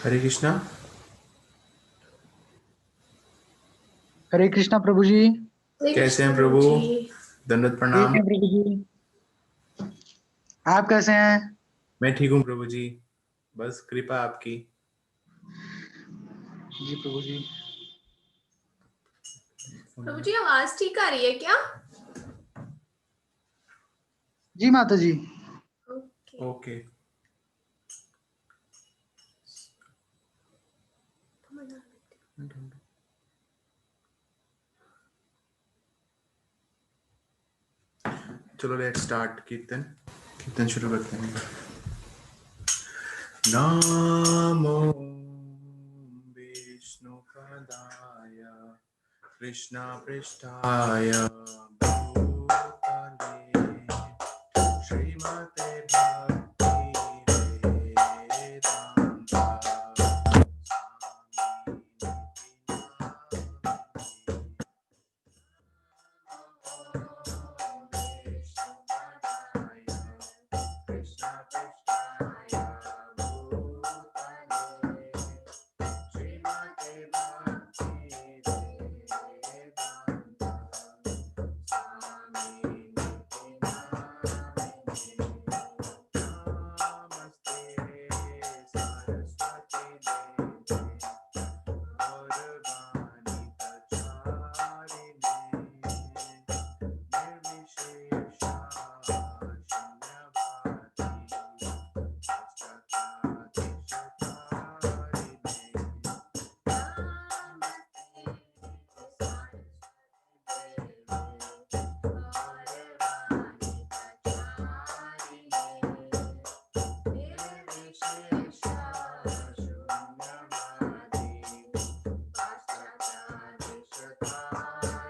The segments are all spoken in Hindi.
हरे कृष्णा। हरे कृष्णा प्रभु जी। कैसे हैं प्रभु? दंडवत ठीक प्रणाम। है प्रभु जी। आप कैसे हैं? मैं ठीक हूँ प्रभु जी, बस कृपा आपकी। जी प्रभु जी। प्रभु जी आवाज ठीक आ रही है क्या? जी माता जी। ओके। ओके। चलो लेट्स स्टार्ट कीर्तन। कीर्तन शुरू करते हैं। नमो विष्णुपदाय कृष्ण पृष्ठाय भूतले श्रीमते भक्ति वेदांता श्रीवासादि गौर भक्तवृंदा जय श्री कृष्ण चैतन्य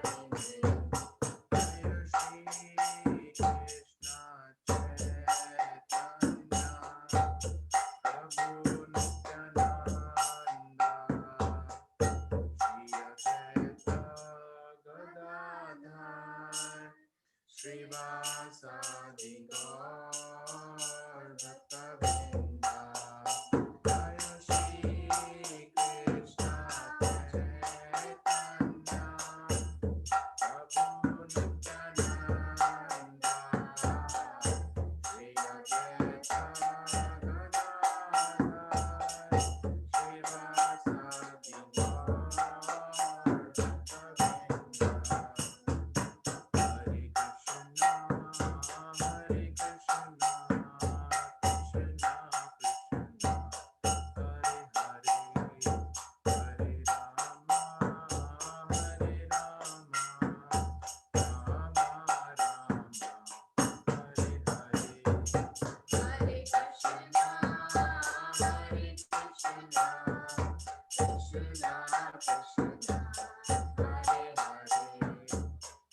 प्रभु नित्यानंदा श्री अद्वैत गदाधर श्रीवासादि गौर भक्तवृंदा। Hare Krishna, Hare Krishna, Krishna Krishna, Hare Hare, Hare Rama, Hare Rama, Rama Rama, Hare Hare. Hare Krishna, Hare Krishna, Krishna Krishna, Hare Hare.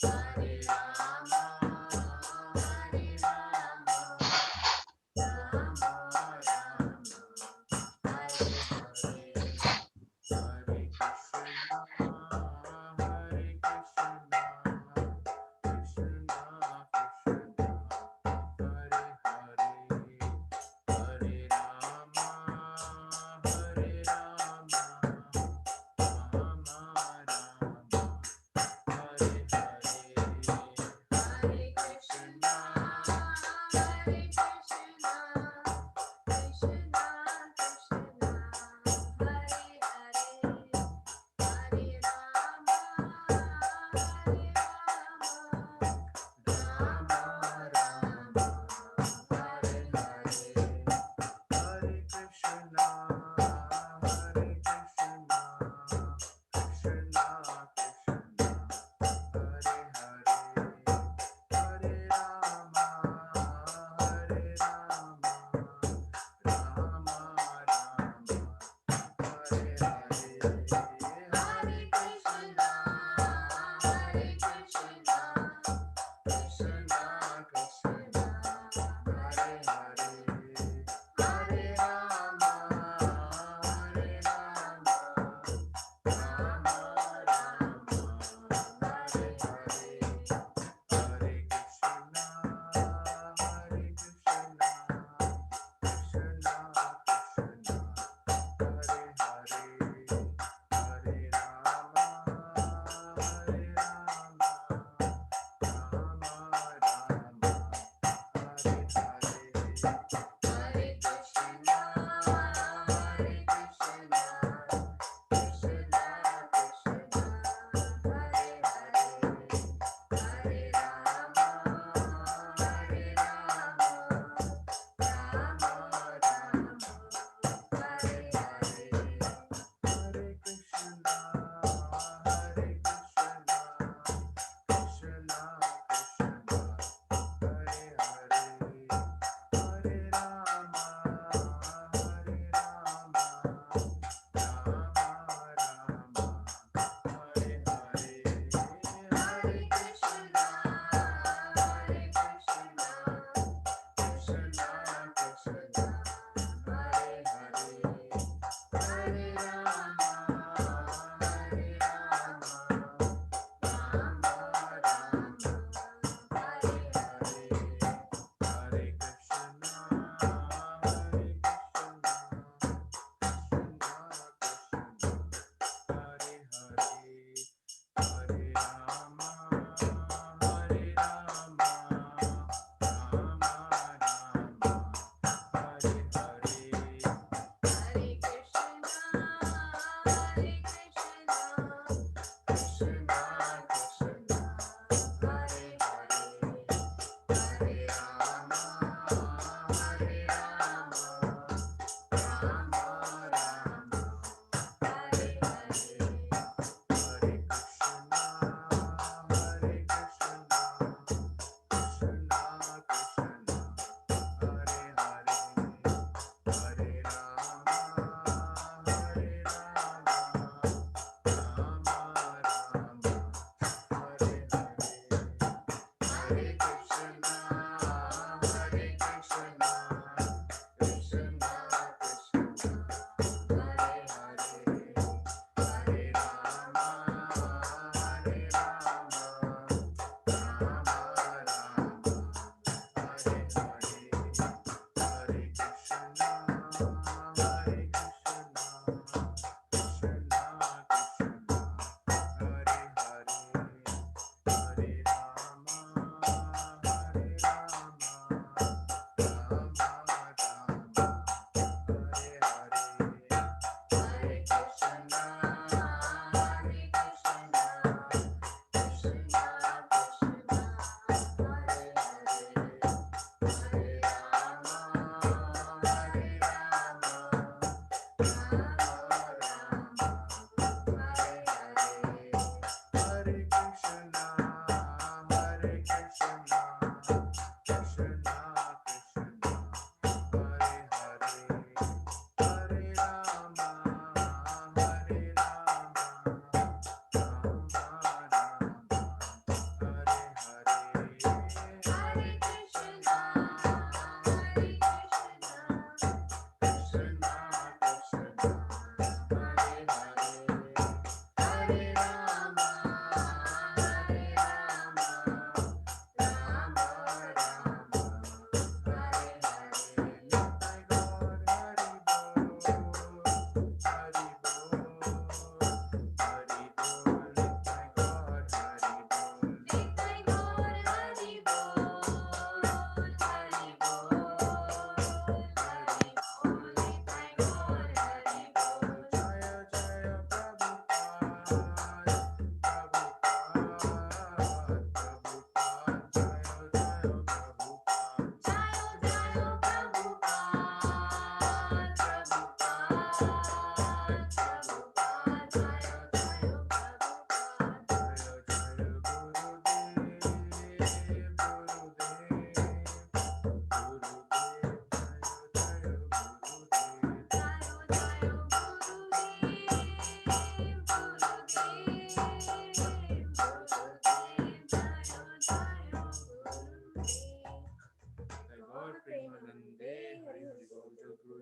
Hare Rama, Hare Rama, Rama Rama, Hare Hare. Hare Krishna, Hare Krishna, Krishna Krishna, Hare Hare. Hare Rama, Hare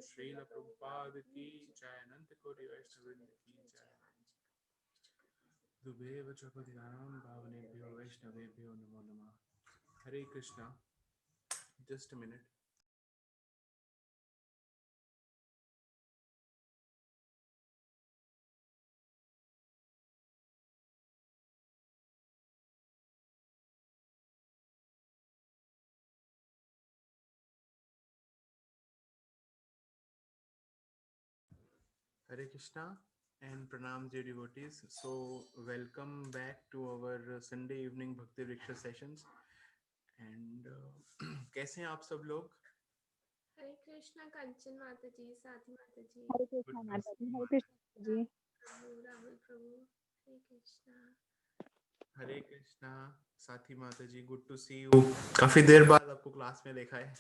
Srila Prabhupada की जय, अनंत कोटि वैष्णववृंद की जय। दुबेव च पतितानां पावनेभ्यो वैष्णवेभ्यो नमो नमः। Hare Krishna. Just a minute. Hare Krishna and pranam dear devotees. So welcome back to our Sunday evening Bhakti Vriksha sessions. And कैसे हैं आप सब लोग? हरे कृष्णा कंचन माता जी, साथी माता जी, हरे कृष्णा माता जी, हरे कृष्णा जी। प्रभु राहुल प्रभु, हरे कृष्णा। हरे कृष्णा साथी माता जी, गुड टू सी यू। काफी देर बाद आपको क्लास में देखा है।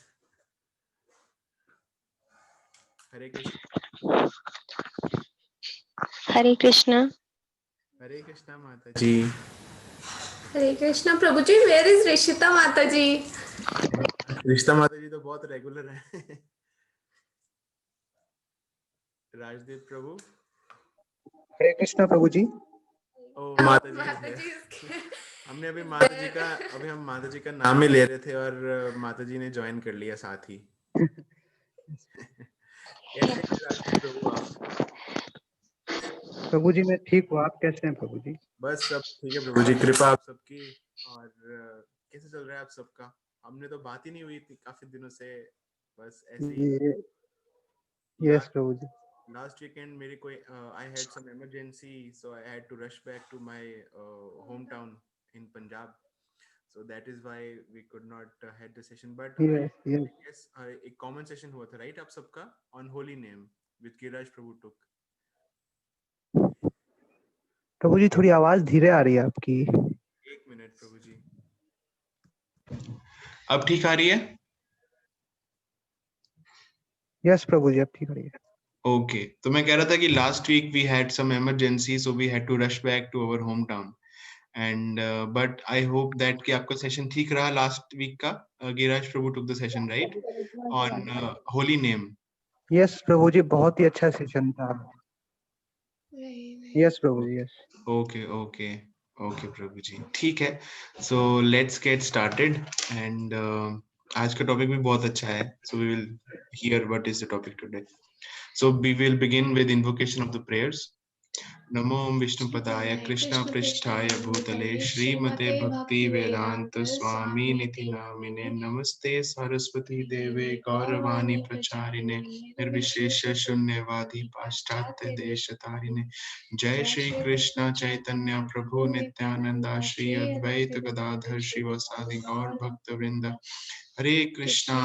हरे कृष्णा। हरे कृष्णा। हरे कृष्णा माता जी। हरे कृष्णा प्रभु जी, वेयर इज ऋषिता माता जी? ऋषिता माता जी तो बहुत रेगुलर है। राजदीप प्रभु। हरे कृष्णा प्रभु जी। ओ माता जी, माता जी इसके हमने अभी माता जी का हम माता जी का नाम ही ले रहे थे और माता जी ने ज्वाइन कर लिया साथ ही। कैसे हैं राजदीप प्रभु आप? प्रभु जी मैं ठीक हूँ, आप कैसे हैं प्रभु जी? बस सब ठीक है प्रभु जी, कृपा आप सबकी। और कैसे चल रहा है आप सबका? हमने तो बात ही नहीं हुई थी काफी दिनों से, बस ऐसे ही। यस प्रभु जी। Last weekend मेरी कोई I had some emergency, so I had to rush back to my hometown in Punjab. So that is why we could not had the session. But yes yes yes, एक common session हुआ था, right? आप सबका on holy name with Kiraj Prabhu took. प्रभु जी थोड़ी आवाज धीरे आ रही है आपकी। एक मिनट प्रभु जी। अब ठीक आ रही है? यस प्रभु जी अब ठीक आ रही है। ओके, तो मैं कह रहा था कि last week we had some emergency, so we had to rush back to our home town and but I hope that कि आपका सेशन ठीक रहा लास्ट वीक का। Giriraj Prabhu took the session right on holy name. Yes प्रभु जी बहुत ही अच्छा सेशन था। यस प्रभु ji yes. Okay okay okay Prabhu ji, ठीक है। So let's get started and आज का टॉपिक भी बहुत अच्छा है, so we will hear what is the topic today. So we will begin with invocation of the prayers. नमो विष्णुपदाय कृष्ण पृष्ठाय भूतले श्रीमते भक्ति वेदांत स्वामी निधि नामिने नमस्ते सरस्वती देवे गौरवाणी प्रचारिणे निर्विशेष शून्यवादी पाश्चात्य देशतारिणे जय श्री कृष्ण चैतन्य प्रभु नित्यानंद श्री अद्वैत गदाधर शिवसादि गौर भक्त वृंद हरे कृष्णा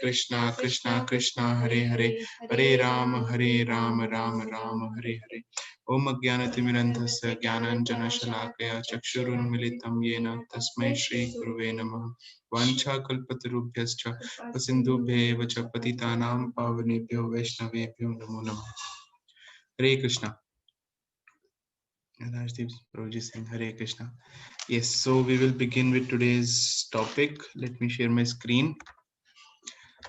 कृष्णा कृष्णा हरे हरे हरे राम राम राम हरे हरे ओम अज्ञानतिमिरन्धस्य ज्ञानाञ्जनशलाकया चक्षुरुन्मिलितं येन तस्मै श्रीगुरुवे नमः वाञ्छाकल्पतरुभ्यश्च सिन्धुभ्येव च पतितानां पावनेभ्यो वैष्णवेभ्यो नमो नमः Hare Krishna Rajdeep Prabhuji saying Hare Krishna. Yes, so we will begin with today's topic. Let me share my screen.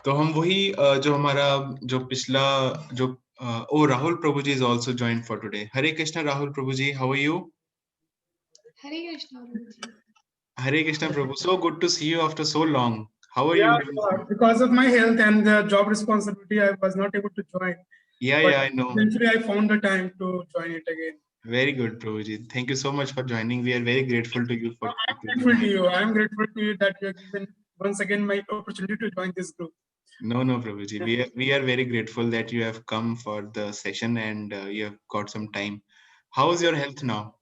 तो हम वही जो हमारा जो पिछला जो ओ राहुल प्रभु जी is also joined for today. Hare Krishna Rahul Prabhu ji, how are you? Hare Krishna Prabhuji. Hare Krishna Prabhu, so good to see you after so long. How are Yeah, you doing? because of my health and the job responsibility, I was not able to join. Yeah, But yeah, I know. eventually, I found the time to join it again. Very good, Prabhuji. Thank you so much for joining. We are very grateful to you for. I'm grateful to you. I'm grateful to you that you have given once again my opportunity to join this group. No, Prabhuji. We are very grateful that you have come for the session and you have got some time. How is your health now?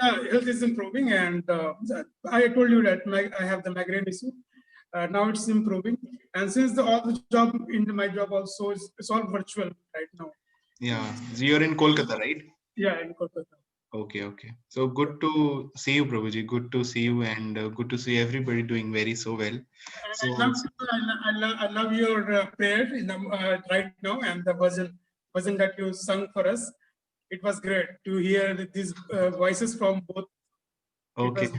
Yeah, health is improving, and I told you that I have the migraine issue. Now it's improving, and since all the job in my job also is it's all virtual right now. Yeah, so you're in Kolkata, right? Yeah, in Kolkata. Okay. So good to see you, Prabhuji. Good to see you, and good to see everybody doing very so well. So I love your prayer right now and the version that you sung for us. It was great to hear these voices from both. okay.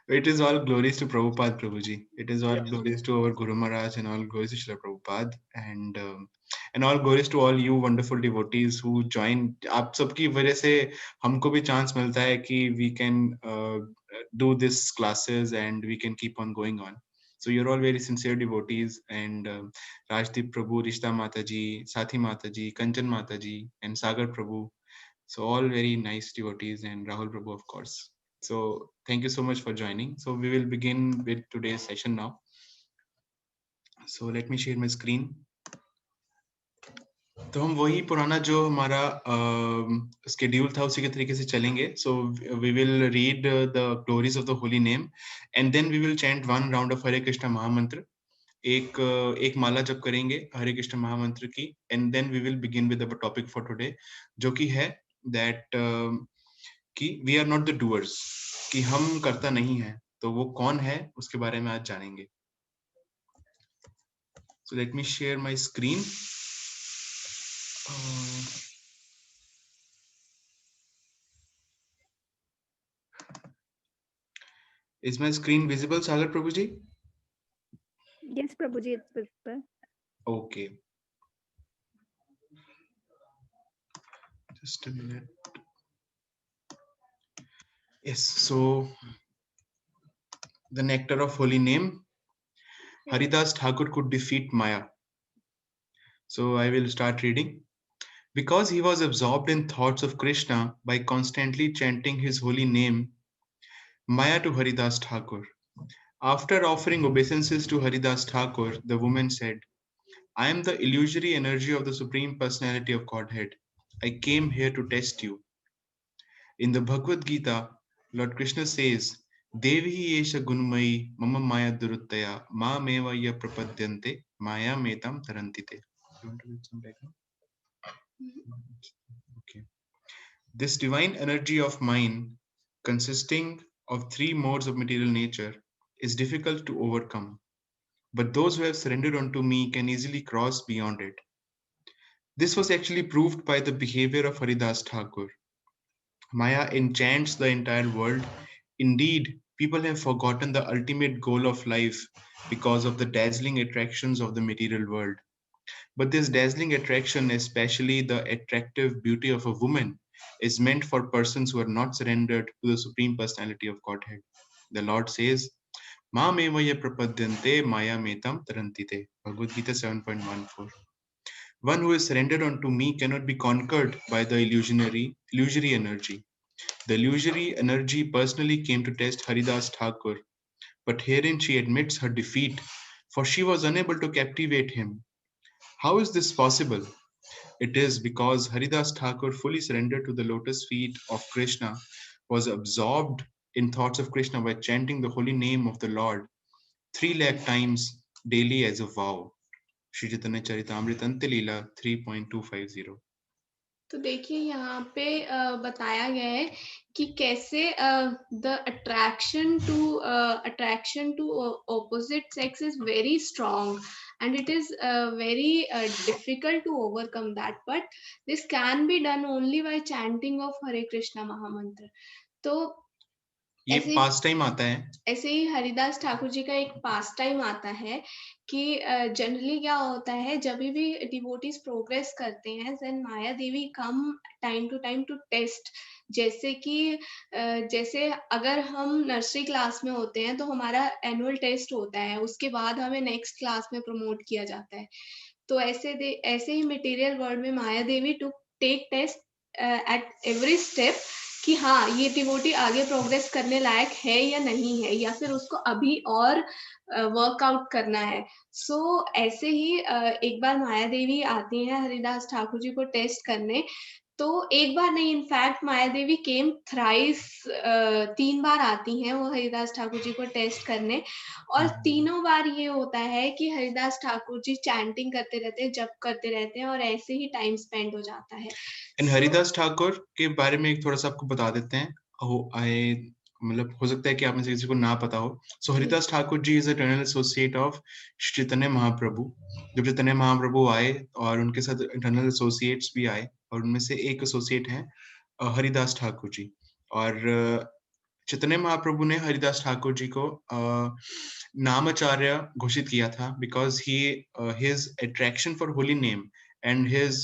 It is all glories to Prabhupada, Prabhuji. It is all glories to our Guru Maharaj and all glories to Srila Prabhupada and all glories to all you wonderful devotees who join. आप सबकी वजह से हमको भी chance मिलता है कि we can do this classes and we can keep on going on. So you're all very sincere devotees and Rajdeep Prabhu, Rishta Mataji, Sathi Mataji, Kanchan Mataji and Sagar Prabhu. So all very nice devotees and Rahul Prabhu, of course. So thank you so much for joining. So we will begin with today's session now. So let me share my screen. तो हम वही पुराना जो हमारा schedule था उसी के तरीके से चलेंगे. So we will read the glories of the holy name and then we will chant one round of Hare Krishna Mahamantra. एक माला जप करेंगे हरे कृष्ण महामंत्र की and then we will begin with the topic for today जो कि है that कि we are not the doers, कि हम करता नहीं है, तो वो कौन है उसके बारे में आज जानेंगे. So let me share my screen. Is my screen visible, Sagar Prabhuji? Yes, Prabhuji, it's visible. Okay. Just a minute. Yes, so the nectar of holy name, Haridas Thakur could defeat Maya. So I will start reading. Because he was absorbed in thoughts of Krishna by constantly chanting his holy name, Maya to Haridas Thakur. After offering obeisances to Haridas Thakur, the woman said, I am the illusory energy of the Supreme Personality of Godhead. I came here to test you. In the Bhagavad Gita, Lord Krishna says, Devi Yesha Gunmai Mama Maya Duruttaya Ma Meva Ya Prapadyante Maya Metam Tarantite. You want to read some background? Okay. This divine energy of mine, consisting of three modes of material nature, is difficult to overcome. But those who have surrendered unto me can easily cross beyond it. This was actually proved by the behavior of Haridas Thakur. Maya enchants the entire world. Indeed, people have forgotten the ultimate goal of life because of the dazzling attractions of the material world. But this dazzling attraction, especially the attractive beauty of a woman, is meant for persons who are not surrendered to the Supreme Personality of Godhead. The Lord says, Ma mevaya prapadyante maya metam tarantite. Bhagavad Gita 7.14. One who is surrendered unto me cannot be conquered by the illusory energy. The illusory energy personally came to test Haridas Thakur, but herein she admits her defeat, for she was unable to captivate him. How is this possible? It is because Haridas Thakur fully surrendered to the lotus feet of Krishna, was absorbed in thoughts of Krishna by chanting the holy name of the Lord 3 lakh times daily as a vow. Shri Chaitanya Charitamrita Anta Leela 3.250. तो देखिए यहाँ पे बताया गया है कि कैसे the attraction to opposite sex is very strong and it is very difficult to overcome that, but this can be done only by chanting of Hare Krishna Mahamantra. तो ये पास टाइम आता है, ऐसे ही हरिदास ठाकुर जी का एक पास टाइम आता है कि जनरली क्या होता है, जब भी डिवोटीज प्रोग्रेस करते हैं, then Maya Devi come time to test. जैसे कि जैसे अगर हम नर्सरी क्लास में होते हैं तो हमारा एनुअल टेस्ट होता है, उसके बाद हमें नेक्स्ट क्लास में प्रमोट किया जाता है. तो ऐसे ही मटेरियल वर्ल्ड में Maya Devi to take test at every step कि हाँ ये डिवोटी आगे प्रोग्रेस करने लायक है या नहीं है, या फिर उसको अभी और वर्कआउट करना है. सो ऐसे ही एक बार माया देवी आती हैं हरिदास ठाकुर जी को टेस्ट करने. तो एक बार नहीं, इनफैक्ट माया देवी केम थ्राइस, 3 बार आती हैं वो हरिदास ठाकुर जी को टेस्ट करने, और तीनों बार ये होता है कि हरिदास ठाकुर जी चैंटिंग करते रहते हैं, जप करते रहते हैं, और ऐसे ही टाइम स्पेंड हो जाता है. एंड हरिदास ठाकुर के बारे में एक थोड़ा सा आपको बता देते हैं. मतलब हो सकता है कि आप में से किसी को ना पता हो. सो हरिदास ठाकुर जी is eternal associate of Chaitanya महाप्रभु. जब चैतन्य महाप्रभु आए और उनके साथ इंटरनल एसोसिएट्स भी आए, और उनमें से एक एसोसिएट हैं हरिदास ठाकुर जी. और चैतन्य महाप्रभु ने हरिदास ठाकुर जी को नामाचार्य घोषित किया था, because his attraction for holy name and his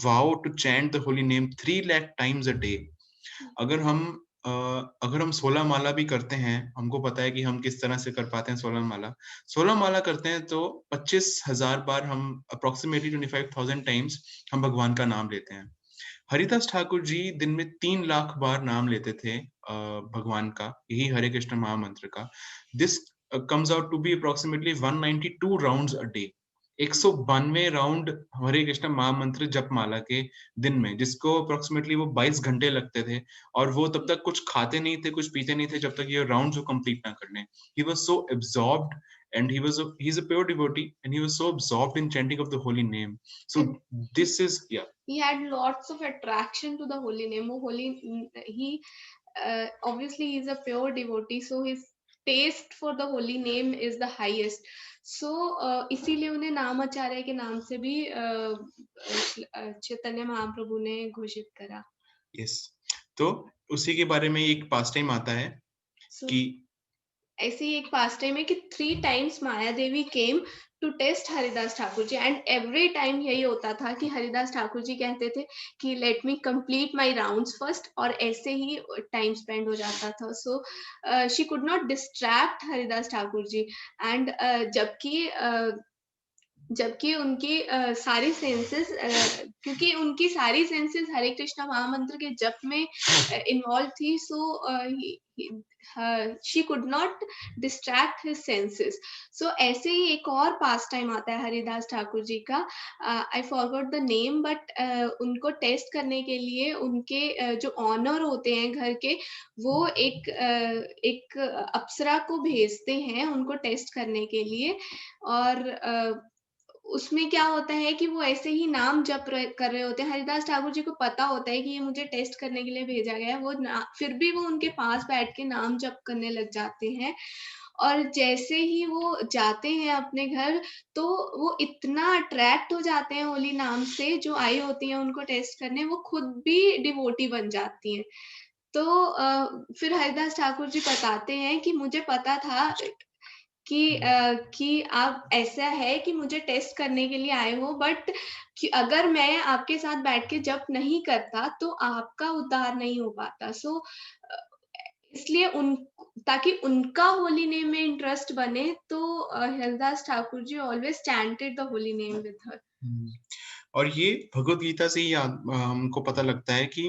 vow to chant the holy name 3 lakh times a day. अगर हम 16 माला भी करते हैं, हमको पता है कि हम किस तरह से कर पाते हैं 16 माला करते हैं तो 25,000 बार हम अप्रोक्सीमेटली 25,000 टाइम्स हम भगवान का नाम लेते हैं. हरिदास ठाकुर जी दिन में 3 लाख बार नाम लेते थे भगवान का, यही हरे कृष्ण महामंत्र का. This comes out to be approximately 192 rounds a day. 192 round हरे कृष्ण महामंत्र जप माला के दिन में, जिसको अप्रोक्सीमेटली वो 22 घंटे लगते थे, और वो तब तक कुछ खाते नहीं थे, कुछ पीते नहीं थे, जब तक ये राउंड्स वो कंप्लीट ना कर लें. He was so absorbed, and he's a pure devotee, and he was so absorbed in chanting of the holy name. So this is, yeah. He had lots of attraction to the holy name. Obviously he is a pure devotee, so his taste for the holy name is the highest. So इसीलिए उन्हें नामाचार्य के नाम से भी चैतन्य महाप्रभु ने घोषित करा. Yes. तो उसी के बारे में एक पास टाइम आता है कि ऐसे ही एक पास टाइम है कि 3 times Maya Devi came to test Haridas Thakur ji, and every time यही होता था कि हरिदास ठाकुर जी कहते थे कि let me complete my rounds first, और ऐसे ही टाइम स्पेंड हो जाता था. So she could not distract Haridas Thakur ji, and जबकि उनकी सारी सेंसेस, क्योंकि उनकी सारी सेंसेस हरे कृष्णा महामंत्र के जप में इन्वॉल्व थी, सो she could not distract his senses. So ऐसे ही एक और पास टाइम आता है हरिदास ठाकुर जी का. I forgot the name, but उनको टेस्ट करने के लिए उनके जो ऑनर होते हैं घर के, वो एक अप्सरा को भेजते हैं उनको टेस्ट करने के लिए. और उसमें क्या होता है कि वो ऐसे ही नाम जप कर रहे होते हैं. हरिदास ठाकुर जी को पता होता है कि ये मुझे टेस्ट करने के लिए भेजा गया है, वो फिर भी वो उनके पास बैठ के नाम जप करने लग जाते हैं. और जैसे ही वो जाते हैं अपने घर, तो वो इतना अट्रैक्ट हो जाते हैं होली नाम से, जो आई होती हैं उनको टेस्ट करने, वो खुद भी डिवोटी बन जाती हैं. तो फिर हरिदास ठाकुर जी बताते हैं कि मुझे पता था कि आप ऐसा है कि मुझे टेस्ट करने के लिए आए हो, बट अगर मैं आपके साथ बैठ के जप नहीं करता तो आपका उद्धार नहीं हो पाता. सो इसलिए ताकि उनका होली नेम में इंटरेस्ट बने, तो Haridas Thakur ji always chanted the holy name with her. और ये भगवत गीता से ही हमको पता लगता है कि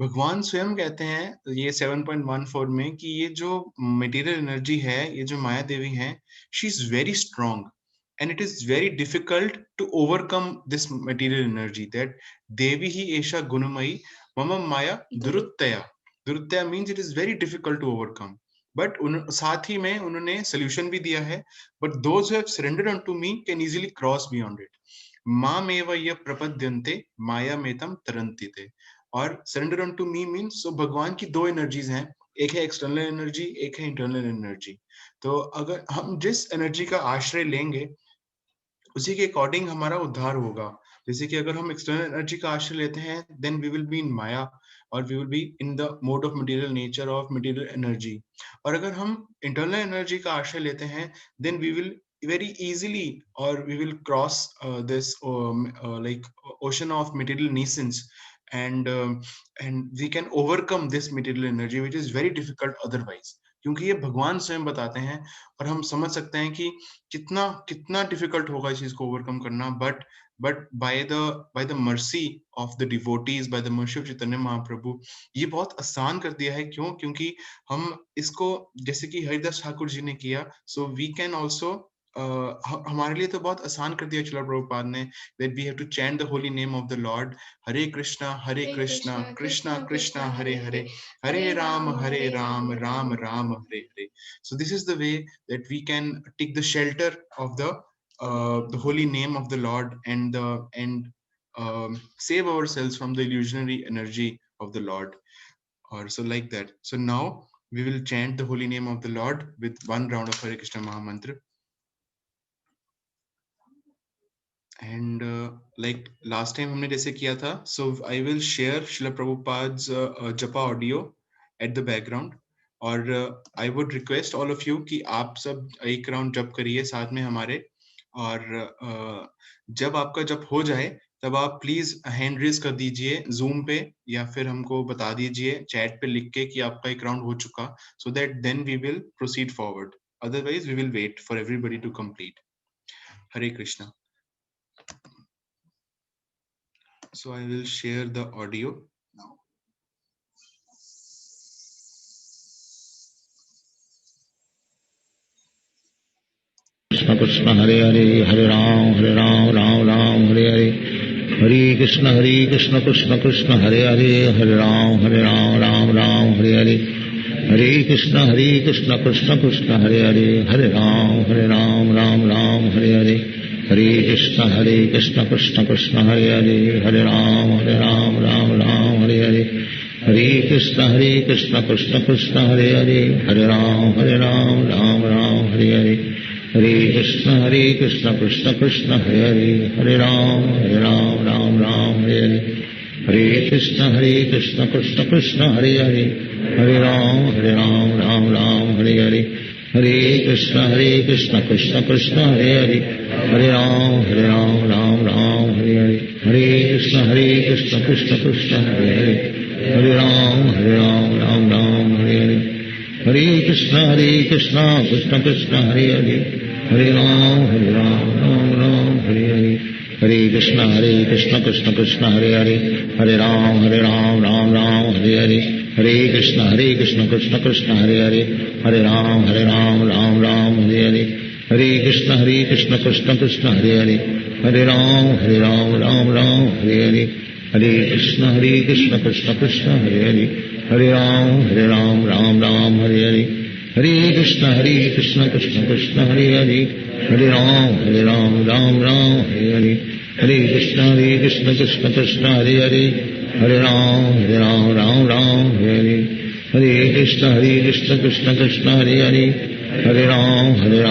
भगवान स्वयं कहते हैं ये 7.14 में कि ये जो मटेरियल एनर्जी है, ये जो माया देवी है, she is very strong and it is very difficult to overcome this material energy. That devi hi esha gunamayi mama maya duruttaya. Duruttaya means it is very difficult to overcome. But साथ ही में उन्होंने solution भी दिया है. But those who have surrendered unto me can easily cross beyond it. माम एव य प्रपद्यन्ते माया मेतम तरन्तिते. और surrender unto me means so भगवान की दो energies हैं. एक है एक्सटर्नल एनर्जी, एक है इंटरनल एनर्जी. तो अगर हम जिस एनर्जी का आश्रय लेंगे उसी के अकॉर्डिंग हमारा उद्धार होगा. जैसे कि अगर हम एक्सटर्नल एनर्जी का आश्रय लेते हैं, then we will be in Maya और we will be in the mode of material nature of material energy. और अगर हम इंटरनल एनर्जी का आश्रय लेते हैं, then we will very easily or we will cross this like ocean of material nescience and we can overcome this material energy which is very difficult otherwise. क्योंकि ये भगवान स्वयं बताते हैं और हम समझ सकते हैं कि कितना कितना डिफिकल्ट होगा इस चीज को ओवरकम करना. But by the mercy of the devotees, by the mercy of Chaitanya Mahaprabhu, ये बहुत आसान कर दिया है. क्यों? क्योंकि हम इसको जैसे कि हरिदास ठाकुर जी ने किया, सो वी कैन ऑल्सो हमारे लिए तो बहुत आसान कर दिया श्रील प्रभुपाद ने. that we have to chant the holy name of the Lord. Hare Krishna Krishna Krishna Hare Hare, Hare Ram Ram Ram Hare Hare. So this is the way that we can take the shelter of the holy name of the Lord and save ourselves from the illusionary energy of the Lord. Or so like that. So now we will chant the holy name of the Lord with one round of Hare Krishna Mahamantra. And like last time हमने जैसे किया था, so I will share Srila Prabhupada's japa audio at the background. और I would request all of you कि आप सब एक राउंड जप करिए साथ में हमारे. और जब आपका जप हो जाए तब आप प्लीज हैंड रेज कर दीजिए जूम पे, या फिर हमको बता दीजिए चैट पे लिख के कि आपका एक राउंड हो चुका, so that then we will proceed forward. Otherwise we will wait for everybody to complete. Hare Krishna. So I will share the audio now. Krishna Krishna Hare Hare, Hare Ram Ram Ram Hare Hare, Hare Krishna Krishna Krishna Hare Hare, Hare Ram Ram Ram Hare Hare, Hare Krishna Krishna Krishna Hare Hare, Hare Ram Ram Hare Hare, Hare Krishna Krishna Krishna Hare Hare, Hare Ram Ram Hare Hare, Hare Krishna Krishna Krishna Hare Hare, Hare Ram Ram Hare Hare, Hare Krishna Krishna Krishna Hare Hare, Hare Ram Ram Hare Hare, Hare Krishna Krishna Krishna Hare Hare, Hare Ram Ram Hare Hare, Hare Krishna Krishna Krishna Hare Hare, Hare Ram Hare Hare, Hare Krishna Krishna Krishna Hare Hare, Hare Ram Hare Hare, Hare Krishna Krishna Krishna Hare Hare, Hare Ram Hare Hare, Hare Krishna Krishna Krishna Hare Hare, Hare Ram Hare Hare, Hare Krishna Krishna Krishna Hare Hare, Hare Ram Hare Hare, Hare Krishna Krishna Krishna Hare Hare, Hare Ram Hare Hare, Hare Krishna Krishna Krishna Hare Hare, Hare Ram Hare Hare, Hare Krishna Krishna Krishna Hare Hare, Hare Ram Hare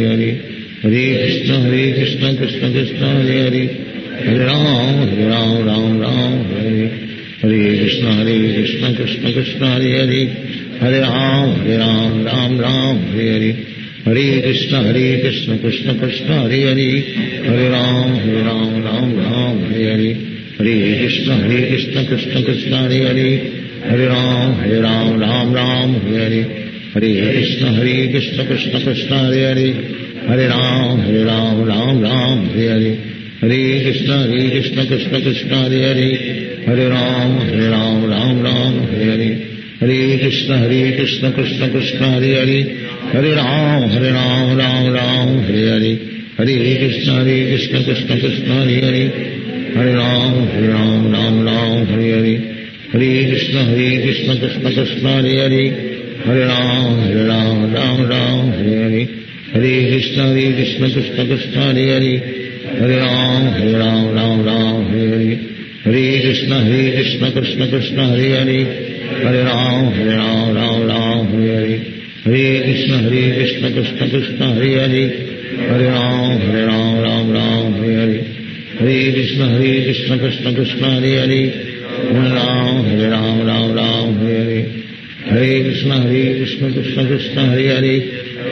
Hare, Hare Krishna Krishna Krishna Hare Hare, Hare Ram Hare Hare, Hare Krishna Krishna Krishna Hare Hare, Hare Ram Hare Hare, Hare Krishna Krishna Krishna Hare Hare, Hare Ram Hare Hare, Hare Krishna Krishna Krishna Hare Hare, Hare Ram Hare Hare, Hare Krishna Krishna Krishna Hare Hare, Hare Ram Hare Hare, Hare Krishna Krishna Krishna Hare Hare, Hare Ram Hare Hare, Hare Krishna Krishna Krishna Hare Hare, Hare Ram Hare Hare, Hare हरे कृष्ण कृष्ण कृष्ण हरे हरे, हरे राम राम राम हरे हरे, हरे कृष्ण कृष्ण कृष्ण हरे हरे, हरे राम राम राम हरे हरे, हरे कृष्ण कृष्ण कृष्ण हरे हरे, हरे राम राम राम हरे हरे, हरे कृष्ण कृष्ण कृष्ण हरे हरे, हरे राम राम हरे हरे, हरे कृष्ण कृष्ण कृष्ण हरे हरे, हरे राम राम हरे हरे, हरे कृष्ण कृष्ण कृष्ण हरे हरे, हरे राम राम हरे हरे, हरे कृष्ण कृष्ण कृष्ण हरे हरे, हरे राम राम हरे हरे, हरे कृष्ण कृष्ण कृष्ण हरे हरे, हरे राम राम हरे हरे, हरे कृष्ण कृष्ण कृष्ण हरे हरे,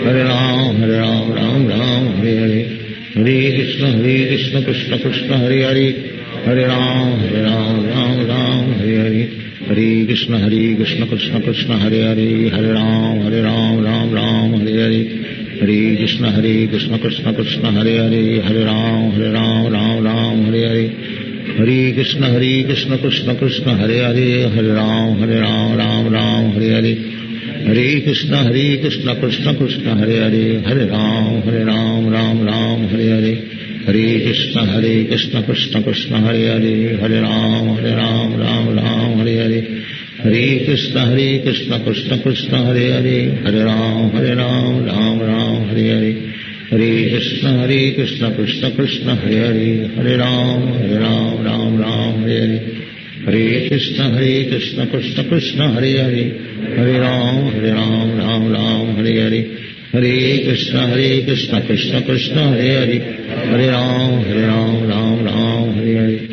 हरे राम राम हरे हरे, हरे कृष्ण कृष्ण कृष्ण हरे हरे, हरे राम राम हरे हरे, हरे कृष्ण कृष्ण कृष्ण हरे हरे, हरे राम राम हरे हरे, हरे कृष्ण कृष्ण कृष्ण हरे हरे, हरे राम राम हरे हरे, हरे कृष्ण कृष्ण कृष्ण हरे हरे, हरे राम राम हरे हरे, हरे कृष्ण कृष्ण कृष्ण हरे हरे, हरे राम राम हरे हरे, हरे कृष्ण कृष्ण कृष्ण हरे हरे, हरे राम राम हरे हरे, हरे कृष्ण कृष्ण कृष्ण हरे हरे, हरे राम राम हरे हरे, हरे कृष्ण कृष्ण कृष्ण हरे हरे, हरे राम राम हरे हरे, हरे कृष्ण कृष्ण कृष्ण हरे हरे, हरे राम राम हरे हरे, हरे कृष्ण कृष्ण कृष्ण हरे हरे, हरे राम राम हरे हरे, हरे कृष्ण कृष्ण कृष्ण हरे हरे, हरे राम राम हरे हरे, हरे कृष्ण कृष्ण कृष्ण हरे हरे, हरे राम राम हरे हरे,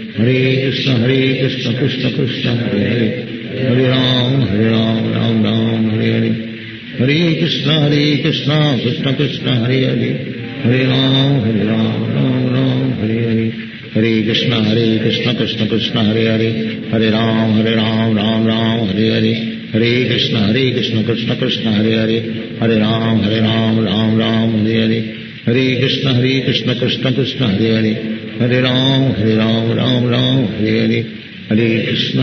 हरे कृष्ण कृष्ण कृष्ण हरे हरे, हरे राम राम हरे हरे, हरे कृष्ण कृष्ण कृष्ण हरे हरे, हरे राम राम हरे हरे, हरे कृष्ण कृष्ण कृष्ण हरे हरे, हरे राम हरे हरे, हरे कृष्ण कृष्ण कृष्ण हरे हरे, हरे राम हरे हरे, हरे कृष्ण कृष्ण कृष्ण हरे हरे, हरे राम हरे हरे, हरे कृष्ण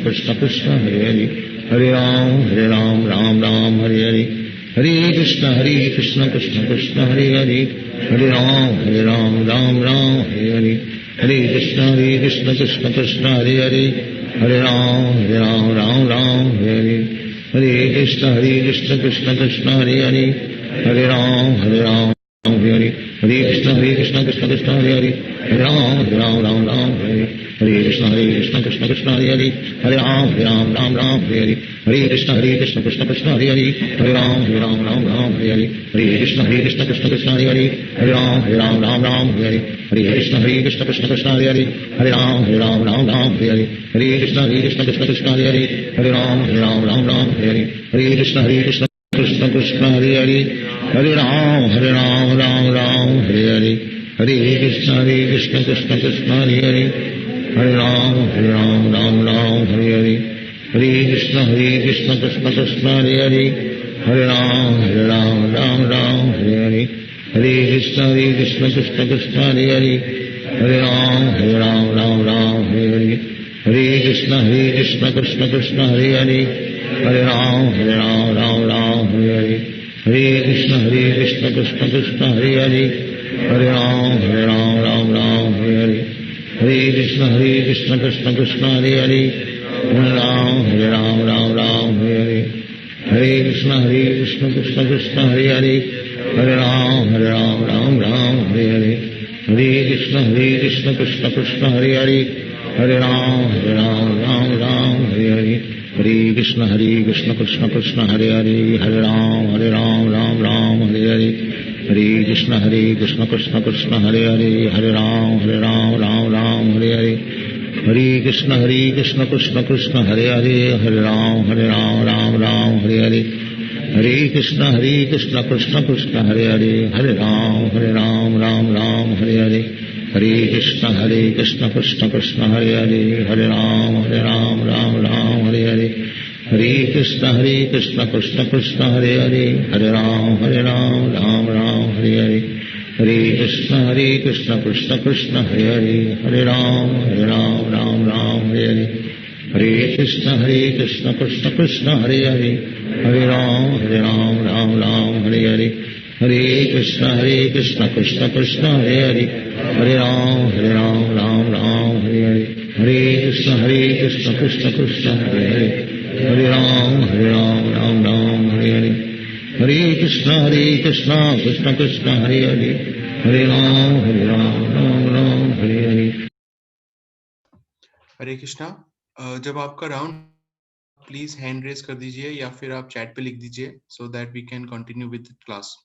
कृष्ण कृष्ण हरे हरे, हरे राम हरे हरे, हरे कृष्ण कृष्ण कृष्ण हरे हरे, हरे राम हरे हरे, हरे कृष्ण कृष्ण कृष्ण हरे हरे, हरे राम हरे हरे, हरे कृष्ण कृष्ण कृष्ण हरे हरे, हरे राम हरे हरे, हरे कृष्ण कृष्ण कृष्ण हरे हरे, हरे राम हरे हरे, हरे कृष्ण कृष्ण कृष्ण हरे हरे, हरे राम हरे हरे, हरे कृष्ण कृष्ण कृष्ण हरे हरे, हरे राम हरे हरे, हरे कृष्ण कृष्ण कृष्ण हरे हरे, हरे राम हरे हरे, हरे कृष्ण कृष्ण कृष्ण हरे हरे, हरे राम हरे हरे, हरे कृष्ण कृष्ण कृष्ण हरे हरे, हरे राम हरे हरे, हरे कृष्ण कृष्ण कृष्ण हरे हरे, हरे राम हरे हरे, हरे कृष्ण कृष्ण कृष्ण हरे हरे, हरे राम हरे हरे, हरे कृष्ण कृष्ण कृष्ण हरे हरे, हरे राम हरे हरे, हरे कृष्ण कृष्ण कृष्ण हरे हरे, हरे राम हरे हरे, हरे कृष्ण कृष्ण कृष्ण हरे हरे, हरे राम हरे हरे, हरे कृष्ण कृष्ण कृष्ण हरे हरे, हरे राम हरे हरे, हरे कृष्ण कृष्ण कृष्ण हरे हरे, हरे राम हरे हरे, हरे कृष्ण कृष्ण कृष्ण हरे हरे, हरे राम हरे हरे, हरे कृष्ण कृष्ण कृष्ण हरे हरे, हरे राम हरे हरे, हरे कृष्ण कृष्ण कृष्ण हरे हरे, हरे राम हरे हरे, हरे कृष्ण कृष्ण कृष्ण हरे हरे, हरे राम हरे हरे, हरे कृष्ण कृष्ण कृष्ण हरे हरे, हरे राम हरे हरे, हरे कृष्ण कृष्ण कृष्ण हरे हरे, हरे राम हरे हरे, हरे कृष्ण कृष्ण कृष्ण हरे हरे हरे राम राम राम हरे हरे हरे कृष्ण कृष्ण कृष्ण हरे हरे हरे राम राम राम हरे हरे हरे कृष्ण कृष्ण कृष्ण हरे हरे हरे राम राम हरे हरे हरे कृष्ण कृष्ण कृष्ण हरे हरे हरे राम राम हरे हरे हरे कृष्ण कृष्ण कृष्ण हरे हरे हरे राम राम हरे हरे। हरे कृष्णा। जब आपका राउंड प्लीज हैंड रेज कर दीजिए या फिर आप चैट पे लिख दीजिए so that we can continue with class.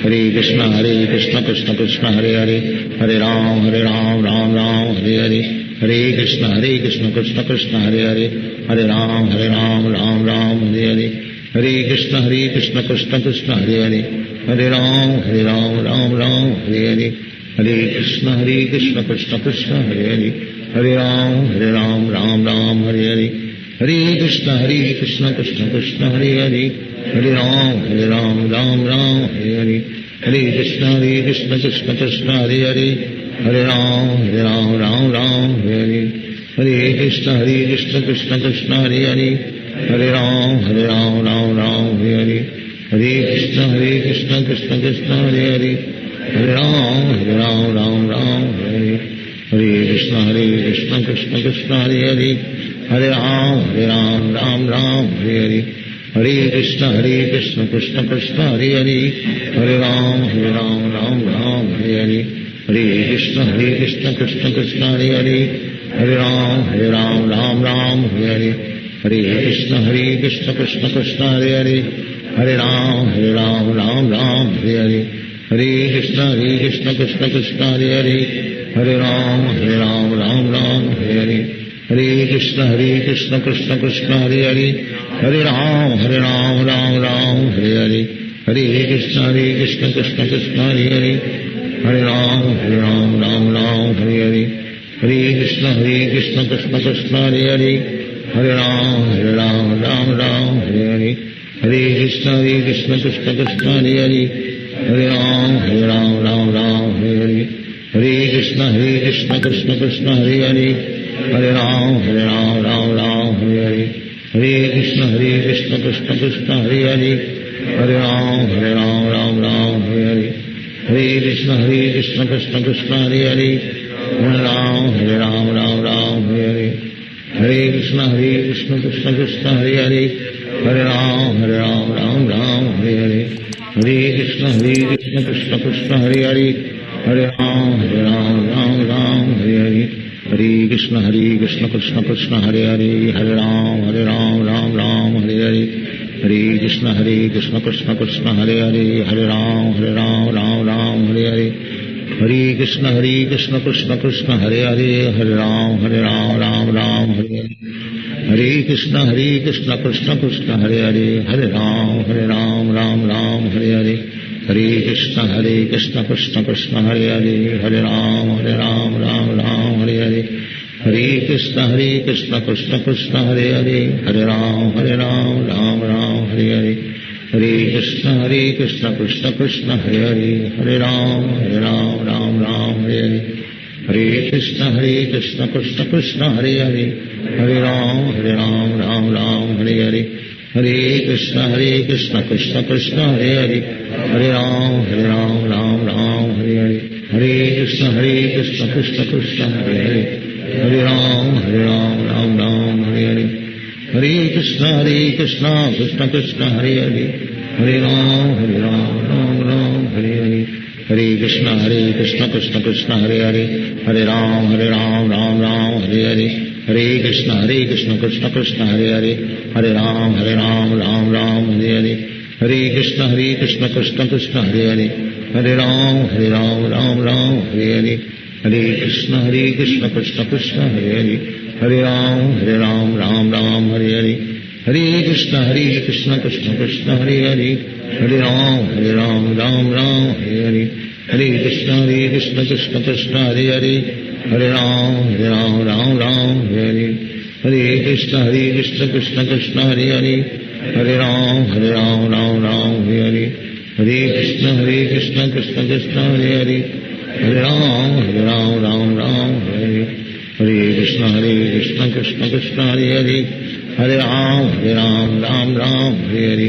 Hare Krishna Krishna Krishna Hare Hare Hare Ram Ram Hare Hare Hare Krishna Krishna Krishna Hare Hare Hare Ram Ram Hare Hare Hare Krishna Krishna Krishna Hare Hare Hare Ram Ram Hare Hare Hare Krishna Krishna Krishna Hare Hare Hare Ram Ram Hare Hare Hare Krishna Krishna Krishna Hare Hare Hare Ram Ram Hare Hare Hare Krishna Krishna Krishna Hare Hare Hare Ram Ram Hare Hare Hare Krishna Krishna Krishna Hare Hare Hare Ram Ram Hare Hare Hare Krishna Krishna Krishna Hare Hare Hare Ram Ram Hare Hare Hare Krishna Krishna Krishna Hare Hare Hare Ram Ram Hare Hare Hare Krishna Krishna Krishna Hare Hare Hare Ram Ram Hare Hare Hare Krishna Krishna Krishna Hare Hare Hare Ram Ram Hare Hare Hare Krishna Krishna Krishna Hare Hare Hare Ram Ram Hare Hare Hare Krishna Krishna Krishna Hare Hare Hare Ram Ram Hare Hare Hare Krishna Krishna Krishna Hare Hare Hare Ram Ram Hare Hare Hare Krishna Krishna Krishna Hare Hare Hare Ram Ram Hare Hare Hare Krishna Krishna Krishna Hare Hare Hare Ram Ram Hare Hare Hare Krishna Krishna Krishna Hare Hare Hare Ram Hare Hare Hare Krishna Krishna Krishna Hare Hare Hare Ram Hare Hare Hare Krishna Krishna Krishna Hare Hare Hare Ram Hare Hare Hare Krishna Krishna Krishna Hare Hare Hare Ram Hare Hare Hare Krishna Krishna Krishna Hare Hare Hare Ram Hare Hare Hare Krishna Krishna Krishna Hare Hare Hare Ram Hare Hare Hare Krishna Krishna Krishna Hare Hare Hare Ram Hare Hare Hare Krishna Krishna Krishna Hare Hare Hare Ram Hare Hare Hare Krishna Krishna Krishna Hare Hare Hare Ram Hare Hare Hare Krishna Krishna Krishna Hare Hare Hare Ram Hare Hare Hare Krishna Krishna Krishna Hare Hare Hare Ram Hare Hare Hare Krishna Krishna Krishna Hare Hare Hare Ram Hare Hare Hare Krishna Krishna Krishna Hare Hare Hare Ram Hare Hare Hare Krishna Krishna Krishna Hare Hare Hare Ram Hare Hare Hare Krishna Krishna Krishna Hare Hare Hare Ram Hare Hare Hare Krishna Krishna Krishna Hare Hare Hare Ram Hare Hare Hare Krishna Krishna Krishna Hare Hare Hare Ram Hare Hare Hare Krishna Krishna Krishna Hare Hare Hare Ram Hare Hare Hare Krishna Krishna Krishna Hare Hare Hare Ram Hare Hare Hare Krishna Krishna Krishna Hare Hare Hare Ram Hare Hare Hare Krishna Krishna Krishna Hare Hare Hare Ram Hare Hare Hare Krishna Krishna Krishna Hare Hare Hare Ram Hare Hare Hare Krishna Krishna Krishna Hare Hare Hare Ram Hare Hare Hare Krishna Krishna Krishna Hare Hare Hare Ram, Ram Ram, Hare Hare. Hare Krishna, Krishna Krishna, Hare Hare. Hare Ram, Ram, Hare Hare. Hare Krishna, Krishna Krishna, Hare Hare. Hare Ram, Ram, Hare Hare.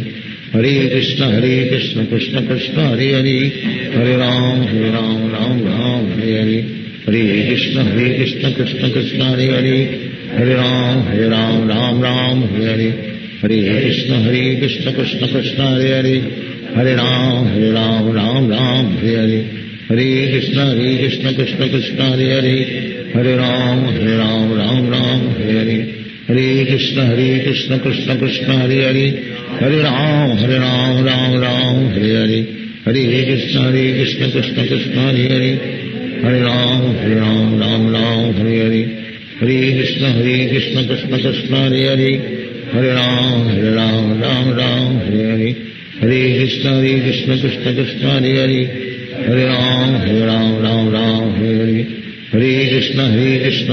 Hare Krishna, Krishna Krishna, Hare Hare. Hare Ram, Ram, Hare Hare. Hare Krishna, Krishna Krishna, Hare Hare. Hare Ram, Ram, Hare Hare. Hare Krishna, Krishna Krishna, Hare Hare. Hare Ram, Ram, Hare Hare. Hare Krishna, Krishna Krishna, Hare Hare. Hare Ram, Ram, Hare Hare. Hare Krishna, Krishna Krishna, Hare Hare. Hare Ram, Ram, Hare Hare. Hare Krishna, Krishna Krishna, Hare Hare. Hare Ram, Ram, Hare Hare. Hare Krishna, Krishna Krishna, Hare Hare. Hare Ram, Hare Hare. Hare Krishna,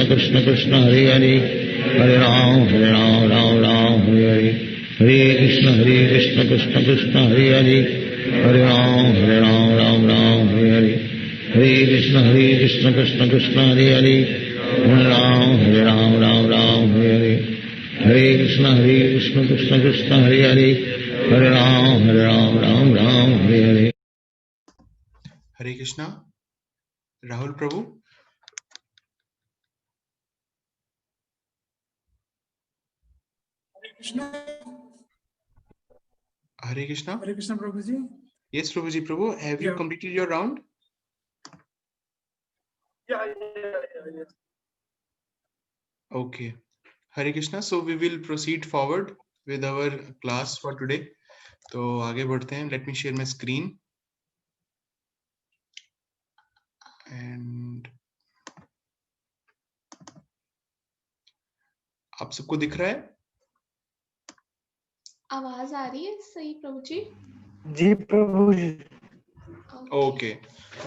Krishna Krishna, Hare Hare. Hare Ram, Hare Hare. Hare Krishna, Krishna Krishna, Hare Hare. Hare Ram, Hare Hare. Hare Krishna, Krishna Krishna, Hare Hare. Hare Ram, Hare Hare. Hare Krishna, Krishna Krishna, Hare Hare. Hare Ram, Hare Hare. Hare Krishna, Krishna Krishna, Hare Hare. Hare Ram, Hare Hare. Hare Krishna. Rahul Prabhu. Hare Krishna. Hare Krishna. Hare Krishna, Prabhuji. Yes, Prabhuji. Prabhu, have you completed your round? Yeah. Okay. Hare Krishna. So we will proceed forward with our class for today. तो आगे बढ़ते हैं. Let me share my screen. And आप सबको दिख रहा है? आवाज आ रही है सही प्रभु जी? जी प्रभु जी। Okay.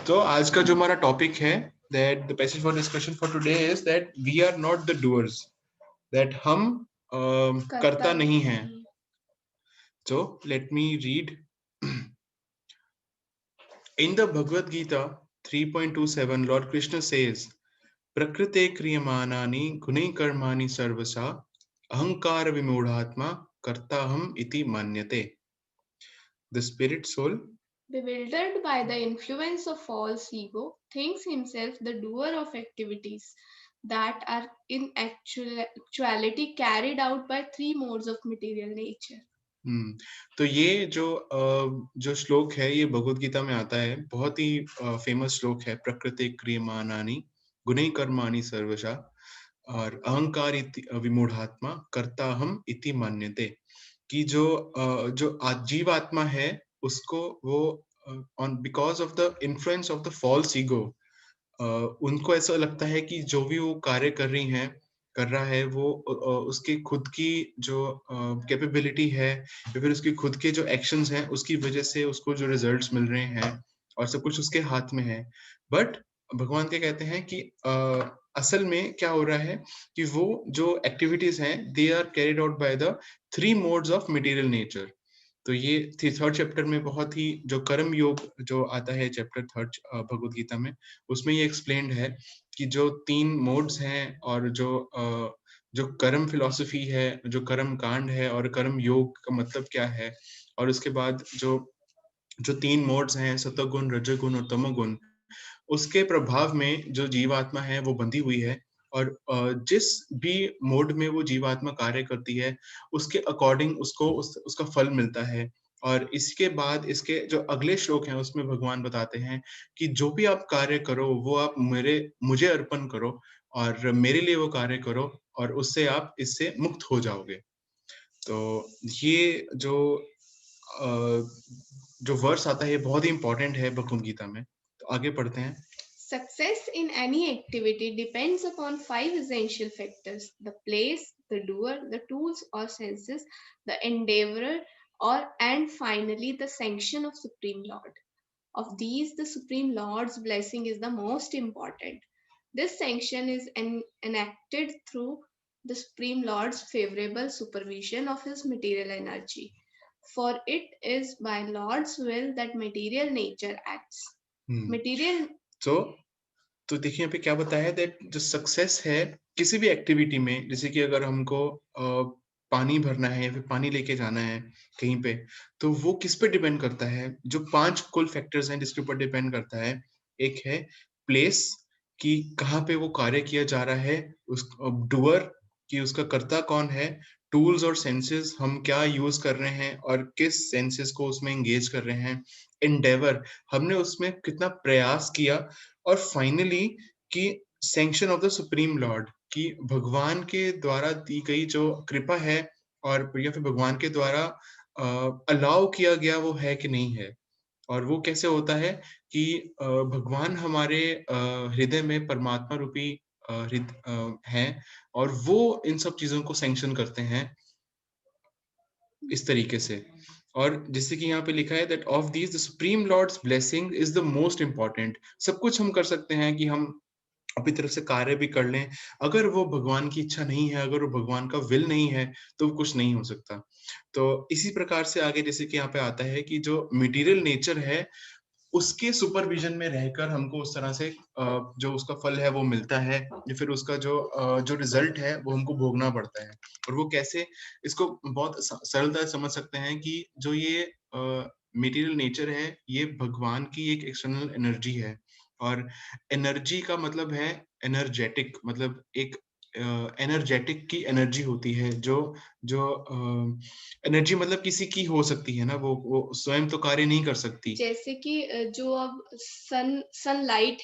तो आज का जो हमारा टॉपिक है, that the passage for discussion for today is that we are not the doers. That हम करता नहीं हैं. So let me read. In the Bhagavad Gita 3.27, Lord Krishna says, Prakrite kriyamanani gunai karmani sarvasa ahankara vimodhatma kartaham iti manyate. The spirit soul, bewildered by the influence of false ego, thinks himself the doer of activities that are in actuality carried out by three modes of material nature. तो ये जो श्लोक है ये भगवद गीता में आता है. बहुत ही फेमस श्लोक है. प्रकृति क्रियमानानि गुणै कर्माणि सर्वशा और अहंकार विमूढ़ात्मा कर्ता हम इति मान्यते. कि जो जीवात्मा है उसको वो on because of the influence of the false ego उनको ऐसा लगता है कि जो भी वो कार्य कर रहा है वो उसके खुद की जो कैपेबिलिटी है या फिर उसकी खुद के जो एक्शंस हैं उसकी वजह से उसको जो रिजल्ट्स मिल रहे हैं और सब कुछ उसके हाथ में है. बट भगवान क्या कहते हैं कि असल में क्या हो रहा है कि वो जो एक्टिविटीज हैं they are carried out by the three modes of material nature. तो ये थर्ड चैप्टर में बहुत ही जो कर्म योग जो आता है चैप्टर थर्ड भगवद गीता में उसमें ये एक्सप्लेन्ड है कि जो तीन मोड्स हैं और जो कर्म फिलॉसफी है, जो कर्म कांड है और कर्म योग का मतलब क्या है, और उसके बाद जो तीन मोड्स हैं सतोगुण, रजोगुण और तमोगुण, उसके प्रभाव में जो जीवात्मा है वो बंधी हुई है और जिस भी मोड में वो जीवात्मा कार्य करती है उसके अकॉर्डिंग उसको उसका फल मिलता है. और इसके बाद इसके जो अगले श्लोक हैं उसमें भगवान बताते हैं कि जो भी आप कार्य करो वो आप मुझे अर्पण करो और मेरे लिए वो कार्य करो और उससे आप इससे मुक्त हो जाओगे. तो ये जो वर्स आता है ये बहुत ही इंपॉर्टेंट है भगवद गीता में. तो आगे पढ़ते हैं. Success in any activity depends upon five essential factors: the place, the doer, the tools or senses, the endeavorer, and finally the sanction of Supreme Lord. Of these, the Supreme Lord's blessing is the most important. This sanction is enacted through the Supreme Lord's favorable supervision of his material energy. For it is by Lord's will that material nature acts. Material तो देखिए यहाँ पे क्या बताया है दैट जो सक्सेस है किसी भी एक्टिविटी में, जैसे कि अगर हमको पानी भरना है या फिर पानी लेके जाना है कहीं पे, तो वो किस पे डिपेंड करता है? जो 5 कुल फैक्टर्स हैं जिसके ऊपर डिपेंड करता है। एक है प्लेस, कि कहाँ पे वो कार्य किया जा रहा है, उस डूअर कि उसका कर्ता कौन है, टूल्स और सेंसेस हम क्या यूज कर रहे हैं और किस सेंसेस को उसमें एंगेज कर रहे हैं, एंडेवर हमने उसमें कितना प्रयास किया, और फाइनली कि sanction of the supreme Lord, कि भगवान के द्वारा दी गई जो कृपा है और या फिर भगवान के द्वारा अलाउ किया गया वो है कि नहीं है। और वो कैसे होता है कि भगवान हमारे हृदय में परमात्मा रूपी हैं और वो इन सब चीजों को सैंक्शन करते हैं इस तरीके से। और जैसे कि यहाँ पे लिखा है that of these the supreme lord's blessing is the most important. सब कुछ हम कर सकते हैं कि हम अपनी तरफ से कार्य भी कर लें, अगर वो भगवान की इच्छा नहीं है, अगर वो भगवान का विल नहीं है, तो कुछ नहीं हो सकता। तो इसी प्रकार से आगे जैसे कि यहाँ पे आता है कि जो मटेरियल नेचर है उसके सुपरविजन में रहकर हमको उस तरह से जो उसका फल है वो मिलता है, या फिर उसका जो रिजल्ट है वो हमको भोगना पड़ता है। और वो कैसे, इसको बहुत सरलता से समझ सकते हैं कि जो ये मटेरियल नेचर है ये भगवान की एक एक्सटर्नल एनर्जी है, और एनर्जी का मतलब है एनर्जेटिक, मतलब एक एनर्जेटिक की एनर्जी होती है, जो जो एनर्जी मतलब किसी की हो सकती है ना, वो स्वयं तो कार्य नहीं कर सकती। जैसे कि जो अब सनलाइट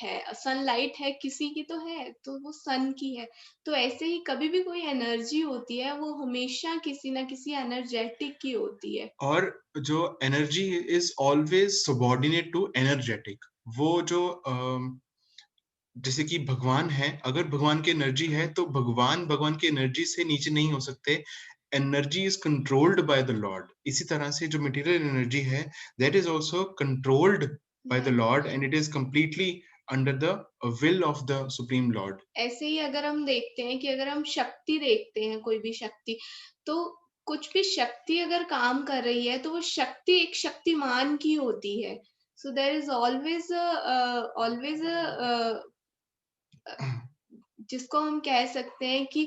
है किसी की तो है, तो वो सन की है। तो ऐसे ही कभी भी कोई एनर्जी होती है वो हमेशा किसी ना किसी एनर्जेटिक की होती है। और जो energy is always subordinate to energetic, वो जो जैसे कि भगवान है, अगर भगवान की एनर्जी है तो भगवान की एनर्जी से नीचे नहीं हो सकते। Energy is controlled by the Lord. इसी तरह से जो मटेरियल एनर्जी है that is also controlled by the Lord and it is completely under the will of the supreme Lord. ऐसे ही अगर हम देखते हैं कि अगर हम शक्ति देखते हैं, कोई भी शक्ति, तो कुछ भी शक्ति अगर काम कर रही है तो वो शक्ति एक शक्तिमान की होती है। सो देयर इज ऑलवेज जिसको हम कह सकते हैं कि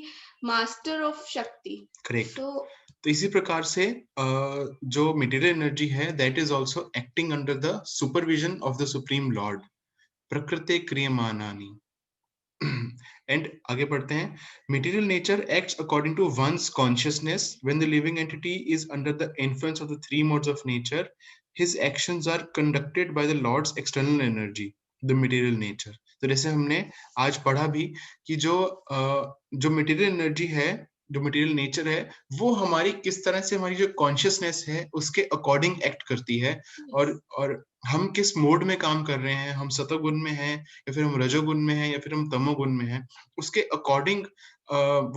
मास्टर ऑफ शक्ति। करेक्ट। तो तो इसी प्रकार से जो मटेरियल एनर्जी है that is also acting under the supervision of the supreme lord, प्रकृति क्रियमाणानि। एंड आगे बढ़ते हैं। Material nature acts according to one's consciousness when the living entity is under the influence of the three modes of nature, his actions are conducted by the lord's external energy, the material nature. तो जैसे हमने आज पढ़ा भी कि जो मटेरियल एनर्जी है, जो मटेरियल नेचर है, वो हमारी किस तरह से हमारी जो कॉन्शियसनेस है उसके अकॉर्डिंग एक्ट करती है, और हम किस मोड में काम कर रहे हैं, हम सतोगुण में हैं या फिर हम रजोगुण में हैं या फिर हम तमोगुण में हैं, उसके अकॉर्डिंग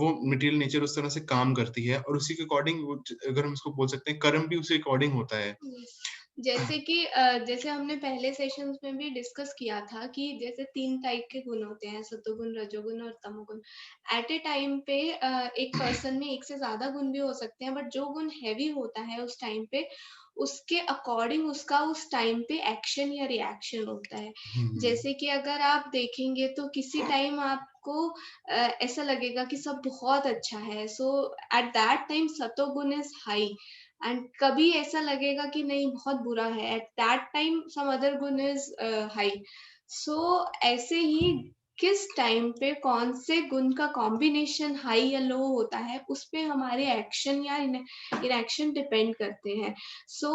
वो मटेरियल नेचर उस तरह से काम करती है, और उसी के अकॉर्डिंग अगर हम इसको बोल सकते हैं कर्म भी उसी अकॉर्डिंग होता है। जैसे कि जैसे हमने पहले सेशंस में भी डिस्कस किया था कि जैसे 3 टाइप के गुण होते हैं, सतोगुण, रजोगुण और तमोगुण। एट ए टाइम पे एक पर्सन में एक से ज्यादा गुण भी हो सकते हैं, बट जो गुण हैवी होता है उस टाइम पे, उसके अकॉर्डिंग उसका उस टाइम पे एक्शन या रिएक्शन होता है। जैसे कि अगर आप देखेंगे तो किसी टाइम आपको ऐसा लगेगा कि सब बहुत अच्छा है, so at that time satoguna is high, and कभी ऐसा लगेगा कि नहीं बहुत बुरा है, at that time some other guna is high. So ऐसे ही किस टाइम पे कौन से गुण का कॉम्बिनेशन हाई या लो होता है उस पे हमारे एक्शन या इनएक्शन डिपेंड करते हैं। सो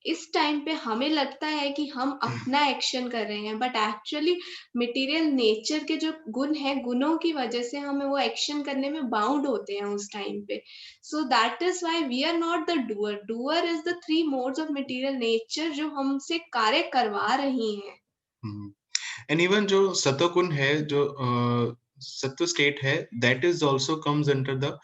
इस टाइम पे हमें लगता है कि हम अपना एक्शन कर रहे हैं, बट एक्चुअली मटेरियल नेचर के जो गुण हैं, गुणों की वजह से हमें वो एक्शन करने में बाउंड होते हैं उस टाइम पे। So that is why we are not the doer. Doer is the 3 modes of material nature जो हमसे कार्य करवा रही हैं। एंड इवन जो सतोगुण है, जो सत्व स्टेट है, that is also comes under the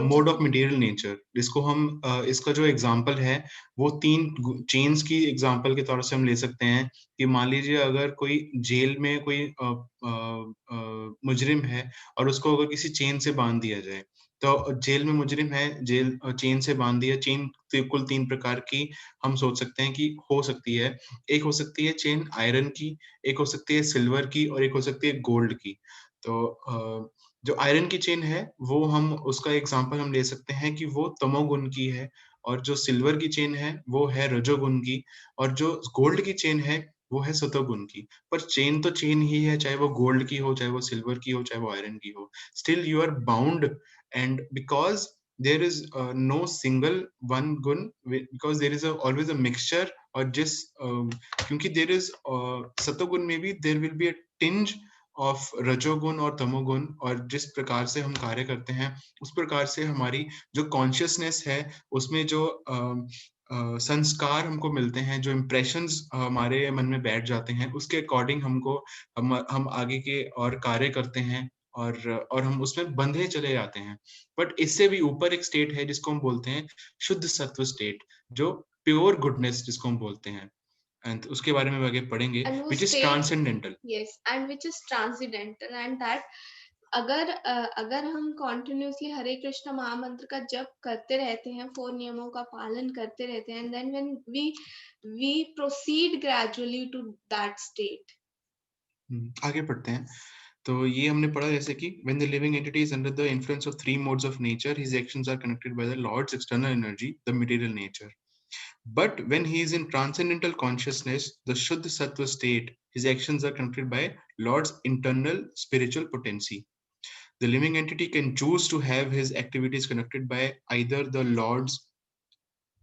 mode of material nature, जिसको हम इसका जो एग्जांपल है वो 3 चेन्स की एग्जांपल के तौर से हम ले सकते हैं। कि मान लीजिए अगर कोई जेल में कोई मुजरिम है और उसको अगर किसी चेन से बांध दिया जाए, तो जेल में मुजरिम है, जेल चेन से बांध दिया। चेन कुल 3 प्रकार की हम सोच सकते हैं कि हो सकती है। एक हो सकती है चेन आयरन की, एक हो सकती है सिल्वर की और एक हो सकती है गोल्ड की। तो जो आयरन की चेन है वो हम उसका एग्जांपल हम ले सकते हैं कि वो तमोगुण की है, और जो सिल्वर की चेन है वो है रजोगुण की, और जो गोल्ड की चेन है वो है सतोगुण की। पर चेन तो चेन ही है, चाहे वो गोल्ड की हो, चाहे वो सिल्वर की हो, चाहे वो आयरन की हो। Still you are bound, and because there is no single one gun, because there is always a mixture, और जिस क्योंकि there is सतोगुण में भी there will be a tinge of रजोगुण और तमोगुण, और जिस प्रकार से हम कार्य करते हैं उस प्रकार से हमारी जो कॉन्शियसनेस है उसमें जो संस्कार हमको मिलते हैं, जो इम्प्रेशंस हमारे मन में बैठ जाते हैं, उसके अकॉर्डिंग हम आगे के और कार्य करते हैं, और हम उसमें बंधे चले जाते हैं। बट इससे भी ऊपर एक स्टेट है जिसको हम बोलते हैं शुद्ध सत्व स्टेट, जो प्योर गुडनेस जिसको हम बोलते हैं, एंड उसके बारे में आगे पढ़ेंगे, And वो which is state- transcendental. Yes, and which is transcendental, and that अगर हम कॉन्टिन्यूसली हरे कृष्ण महामंत्र का जप करते रहते हैं, 4 नियमों का पालन करते रहते हैं, then when we proceed gradually to that state. आगे पढ़ते हैं। तो ये हमने पढ़ा जैसे कि when the living entity is under the influence of 3 modes of nature, his actions are connected by the Lord's external energy, the material nature. But when he is in transcendental consciousness, the Shuddha Sattva state, his actions are connected by Lord's internal spiritual potency. The living entity can choose to have his activities connected by either the Lord's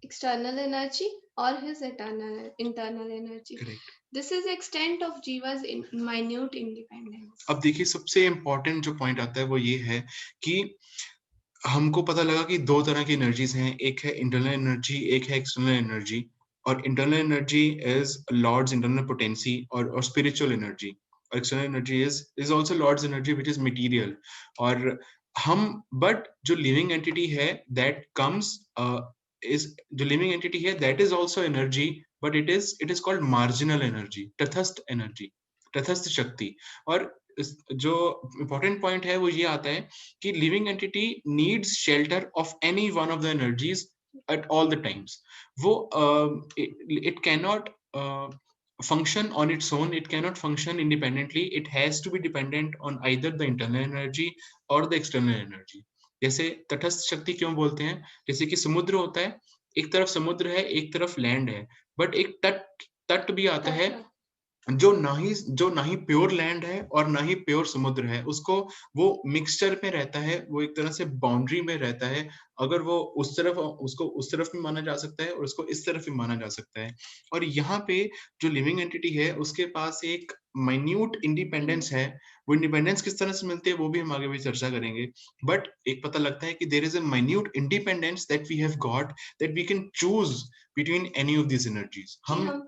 External energy or his internal energy. Correct. This is extent of Jiva's minute independence. अब देखिए सबसे इम्पोर्टेंट जो पॉइंट आता है वो ये है कि हमको पता लगा कि 2 तरह की एनर्जीज हैं, एक है इंटरनल एनर्जी, एक है एक्सटर्नल एनर्जी। और internal energy is lord's internal potency और स्पिरिचुअल एनर्जी, और external energy is also lord's energy which is material. और हम बट जो लिविंग एंटिटी है दैट कम्स इज जो लिविंग एंटिटी है that is also energy, but it is called marginal energy, तटस्थ एनर्जी, तटस्थ शक्ति। और जो इम्पोर्टेंट पॉइंट है वो ये आता है कि living entity needs shelter of any one of the energies at all the times. वो it cannot function on its own, it cannot function independently, it has to be dependent on either the internal energy or the external energy. जैसे तटस्थ शक्ति क्यों बोलते हैं, जैसे कि समुद्र होता है, एक तरफ समुद्र है एक तरफ लैंड है, बट एक तट भी आता है जो ना ही प्योर लैंड है और ना ही प्योर समुद्र है, उसको वो मिक्सचर में रहता है, वो एक तरह से बाउंड्री में रहता है। अगर वो उसको उस तरफ भी माना जा सकता है और उसको इस तरफ भी माना जा सकता है। और यहाँ पे जो लिविंग एंटिटी है उसके पास एक माइन्यूट इंडिपेंडेंस है। वो इंडिपेंडेंस किस तरह से मिलती है वो भी हम आगे भी चर्चा करेंगे, बट एक पता लगता है कि there is a minute independence that we have got, that we can choose between any of this energies. हम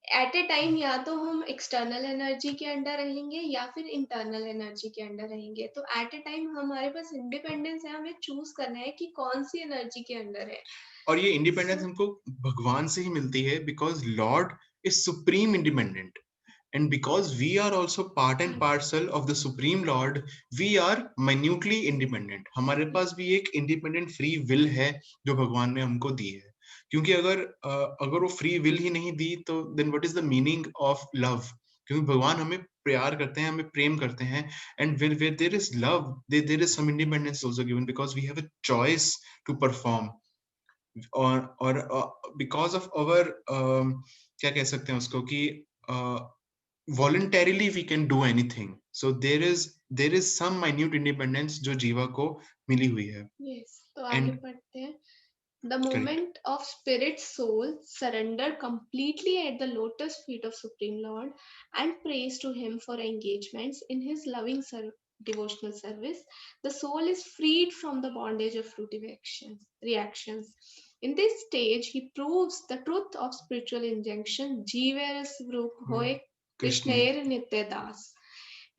एट ए टाइम या तो हम एक्सटर्नल एनर्जी के अंडर रहेंगे या फिर इंटरनल एनर्जी के अंडर रहेंगे। तो एट ए टाइम हमारे पास इंडिपेंडेंस है, हमें चूज करना है कि कौन सी एनर्जी के अंडर है। और ये इंडिपेंडेंस हमको भगवान से ही मिलती है, because Lord is supreme independent, and because we are also part and parcel of the supreme lord, we are minutely independent. हमारे पास भी एक independent free will है जो भगवान ने हमको दी है, क्योंकि अगर वो फ्री विल ही नहीं दी तो then what is the meaning of love? क्योंकि भगवान हमें प्यार करते हैं, हमें प्रेम करते हैं, and where there is love, there is some independence also given, because we have a choice to perform, और because of our क्या कह सकते हैं उसको कि voluntarily we can do anything, so there is some minute independence जो जीवा को मिली हुई है। Yes, तो आगे पढ़ते हैं। The moment of spirit soul surrender completely at the lotus feet of Supreme Lord and prays to him for engagements in his loving devotional service, the soul is freed from the bondage of fruitive reactions. In this stage, he proves the truth of spiritual injunction, Jiver Svrup Hoy Krishnair Nityadas.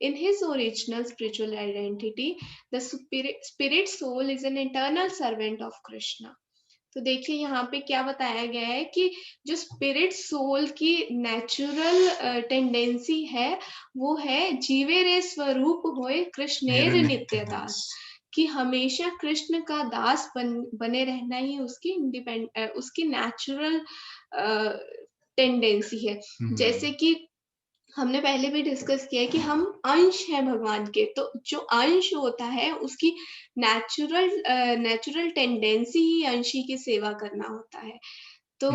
In his original spiritual identity, the spirit soul is an eternal servant of Krishna. तो देखिए यहाँ पे क्या बताया गया है कि जो स्पिरिट सोल की नेचुरल टेंडेंसी है वो है जीवे रे स्वरूप होए कृष्णेर नित्यदास, कि हमेशा कृष्ण का दास बने रहना ही उसकी उसकी नेचुरल टेंडेंसी है। जैसे कि हमने पहले भी डिस्कस किया है कि हम अंश हैं भगवान के, तो जो अंश होता है उसकी नेचुरल टेंडेंसी ही अंशी की सेवा करना होता है। तो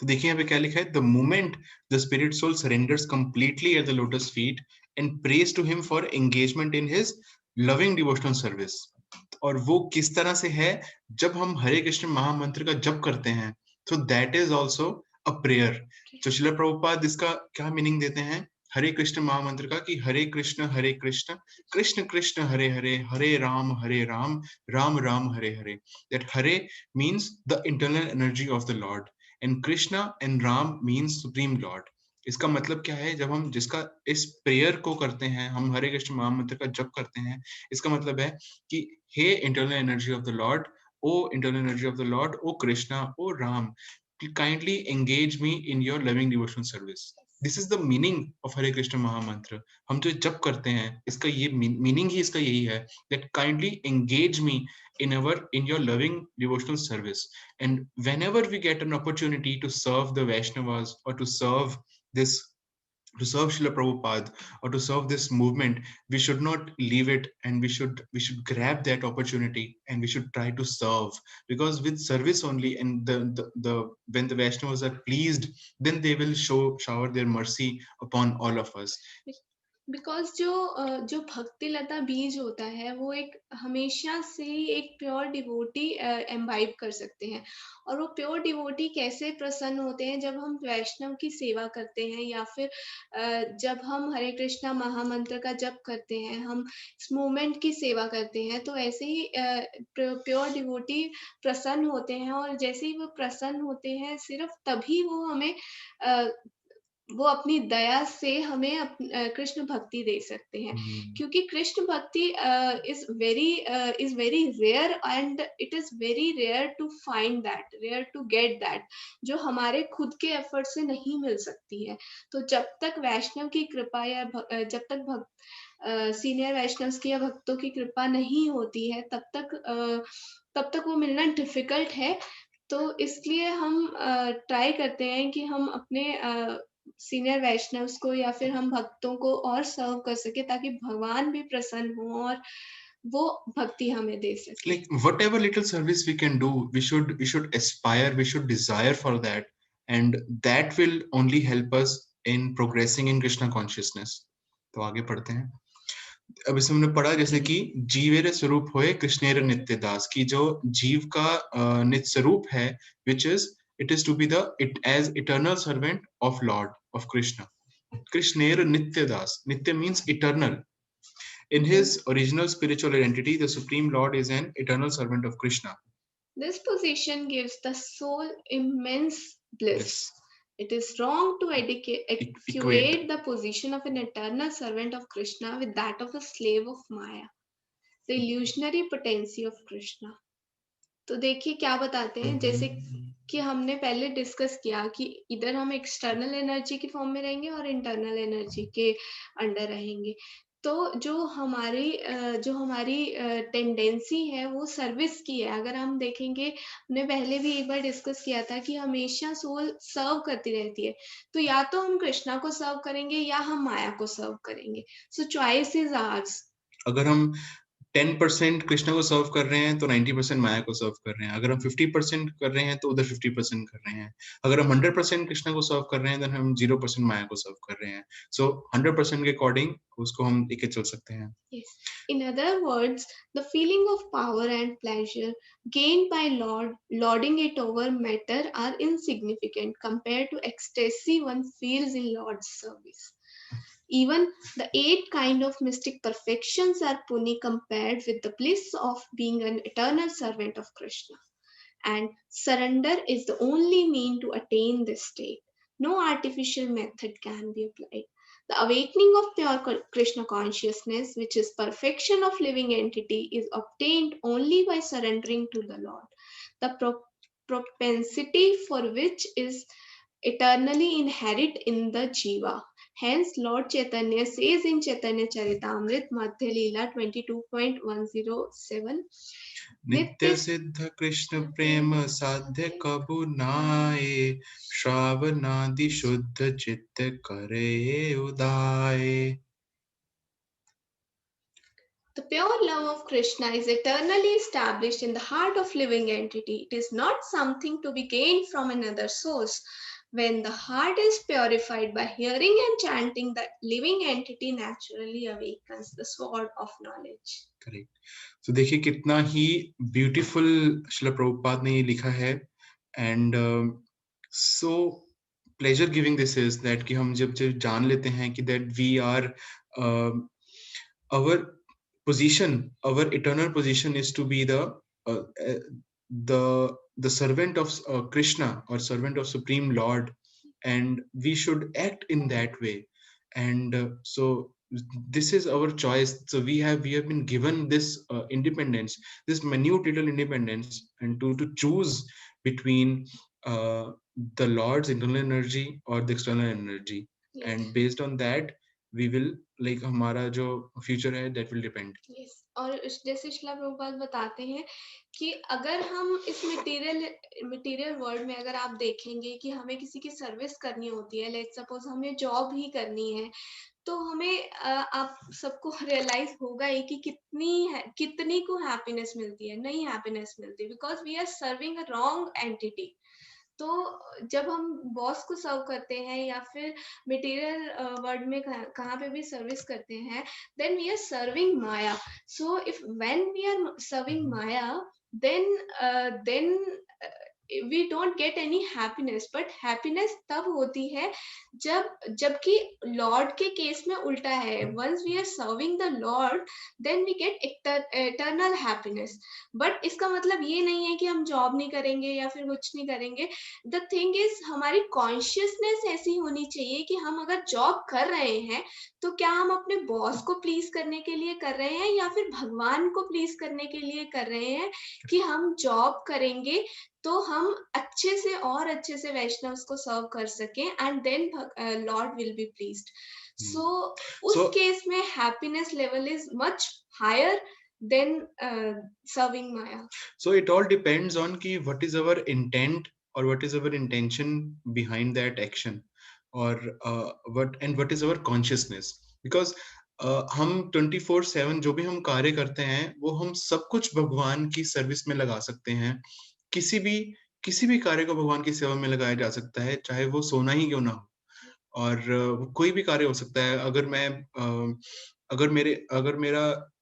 देखिए यहाँ पे क्या लिखा है, the moment the spirit soul surrenders completely at the lotus feet and praise to him for engagement in his loving devotional service. और वो किस तरह से है, जब हम हरे कृष्ण महामंत्र का जप करते हैं, तो that is also a prayer. तो श्रील प्रभुपाद इसका क्या मीनिंग देते हैं हरे कृष्ण महामंत्र का, कि Hare Krishna Krishna Krishna Hare Hare, Hare Ram Ram Ram Hare Hare. That Hare means the internal energy of the Lord and Krishna and Ram means supreme Lord। इसका मतलब क्या है, जब हम जिसका इस प्रेयर को करते हैं, हम हरे कृष्ण महामंत्र का जप करते हैं, इसका मतलब है कि हे internal energy of the Lord, O internal energy of the Lord, O Krishna, O Ram, kindly engage me in your loving devotional service। This is the meaning of Hare Krishna महामंत्र। हम जो जप करते हैं, इसका ये मीनिंग ही इसका यही है, that kindly engage me in your loving devotional service। And whenever we get an opportunity to serve the Vaishnavas or to serve Srila Prabhupada or to serve this movement, we should not leave it, and we should grab that opportunity and we should try to serve, because with service only, and the when the Vaishnavas are pleased, then they will shower their mercy upon all of us। Because जो भक्ति लता बीज होता है वो एक हमेशा से ही एक प्योर डिवोटी एम्बाइब कर सकते हैं। और वो प्योर डिवोटी कैसे प्रसन्न होते हैं, जब हम वैष्णव की सेवा करते हैं या फिर जब हम हरे कृष्णा महामंत्र का जप करते हैं, हम इस मूवमेंट की सेवा करते हैं, तो ऐसे ही प्योर डिवोटी प्रसन्न होते हैं। और जैसे ही वो प्रसन्न होते हैं, सिर्फ तभी वो हमें वो अपनी दया से हमें कृष्ण भक्ति दे सकते हैं। क्योंकि Krishna bhakti is very rare and it is very rare to find that, rare to get that, जो हमारे खुद के एफर्ट से नहीं मिल सकती है। तो जब तक वैष्णव की कृपा या जब तक सीनियर वैष्णव की या भक्तों की कृपा नहीं होती है, तब तक वो मिलना डिफिकल्ट है। तो इसलिए हम ट्राई करते हैं कि हम अपने सीनियर वैष्णव्स को या फिर हम भक्तों को और सर्व कर सके, ताकि भगवान भी प्रसन्न हो और वो भक्ति हमें दे सके। Like whatever little service we can do, we should aspire, we should desire for that, and that will only help us in progressing in Krishna consciousness। तो आगे पढ़ते हैं। अब इसमें हमने पढ़ा जैसे कि जीवेर स्वरूप होए कृष्णेर नित्य दास, की जो जीव का नित्य स्वरूप है, which is it is to be it as eternal servant of Lord of Krishna। Krishner Nitya Das, Nitya means eternal। In his original spiritual identity, the Supreme Lord is an eternal servant of Krishna। This position gives the soul immense bliss। It is wrong to equate the position of an eternal servant of Krishna with that of a slave of Maya, the illusionary potency of Krishna। तो देखिए क्या बताते हैं, जैसे कि हमने पहले डिस्कस किया कि इधर हम एक्सटर्नल एनर्जी की फॉर्म में रहेंगे और इंटरनल एनर्जी के अंडर रहेंगे। तो जो हमारी टेंडेंसी है वो सर्विस की है। अगर हम देखेंगे, हमने पहले भी एक बार डिस्कस किया था कि हमेशा सोल सर्व करती रहती है, तो या तो हम कृष्णा को सर्व करेंगे या हम माया को सर्व करेंगे। सो चॉइस इज आवर्स। अगर हम 10% कृष्ण को सर्व कर रहे हैं तो 90% माया को सर्व कर रहे हैं। अगर हम 50% कर रहे हैं तो उधर 50% कर रहे हैं। अगर हम 100% कृष्ण को सर्व कर रहे हैं तो हम 0% माया को सर्व कर रहे हैं। सो 100% के अकॉर्डिंग उसको हम लेके चल सकते हैं। Yes. In other words, the feeling of power and pleasure gained by lording it over matter are insignificant compared to ecstasy one feels in Lord's service। Even the 8 kind of mystic perfections are puny compared with the bliss of being an eternal servant of Krishna। And surrender is the only mean to attain this state. No artificial method can be applied। The awakening of pure Krishna consciousness, which is perfection of living entity, is obtained only by surrendering to the Lord। The propensity for which is eternally inherent in the jiva, Hence, Lord Chaitanya says in Chaitanya Charitamrita, Madhya Leela 22.107, नित्य सिद्ध कृष्ण प्रेम साध्य कबु नाए, श्रावणादि शुद्ध चित्त करे उदाए. The pure love of Krishna is eternally established in the heart of living entity. It is not something to be gained from another source. When the heart is purified by hearing and chanting, the living entity naturally awakens the sword of knowledge. Correct. तो देखिए कितना ही ब्यूटीफुल श्रील प्रभुपाद ने ये लिखा है. And so pleasure giving this is that कि हम जब जब जान लेते हैं कि that we are our position, our eternal position is to be the servant of Krishna or servant of Supreme Lord, and we should act in that way. And so this is our choice. So we have been given this independence, this minute little independence, and to choose between the Lord's internal energy or the external energy. Yes. And based on that we will like हमारा जो future है that will depend. Yes. और जैसे श्रीला प्रभुपाद बताते हैं कि अगर हम इस मटेरियल वर्ल्ड में अगर आप देखेंगे कि हमें किसी की सर्विस करनी होती है, लेट्स सपोज हमें जॉब ही करनी है, तो हमें आप सबको रियलाइज होगा ही कि कितनी को हैप्पीनेस मिलती है. नहीं हैप्पीनेस मिलती, because we are serving a wrong entity. तो जब हम बॉस को सर्व करते हैं या फिर मटेरियल वर्ल्ड में कहाँ पे भी सर्विस करते हैं, then we are serving Maya. So if when we are serving Maya, then we don't get any happiness. But happiness तब होती है जबकि लॉर्ड के केस में उल्टा है. once we are serving the Lord, then we get eternal happiness. but इसका मतलब ये नहीं है कि हम जॉब नहीं करेंगे या फिर कुछ नहीं करेंगे. the thing is हमारी कॉन्शियसनेस ऐसी होनी चाहिए कि हम अगर जॉब कर रहे हैं तो क्या हम अपने बॉस को प्लीज करने के लिए कर रहे हैं या फिर भगवान को प्लीज करने के लिए कर रहे हैं. कि हम जॉब करेंगे तो हम अच्छे से वैष्णव्स को सर्व कर सकें, and then Lord will be pleased. So उस केस में happiness level is much higher than serving Maya. So it all depends on ki what is our intent or what is our intention behind that action, or what is our consciousness. Because हम 24/7 जो भी हम कार्य करते हैं वो हम सब कुछ भगवान की सर्विस में लगा सकते हैं. किसी भी कार्य को भगवान की सेवा में लगाया जा सकता है, चाहे वो सोना ही क्यों ना हो, और कोई भी कार्य हो सकता है.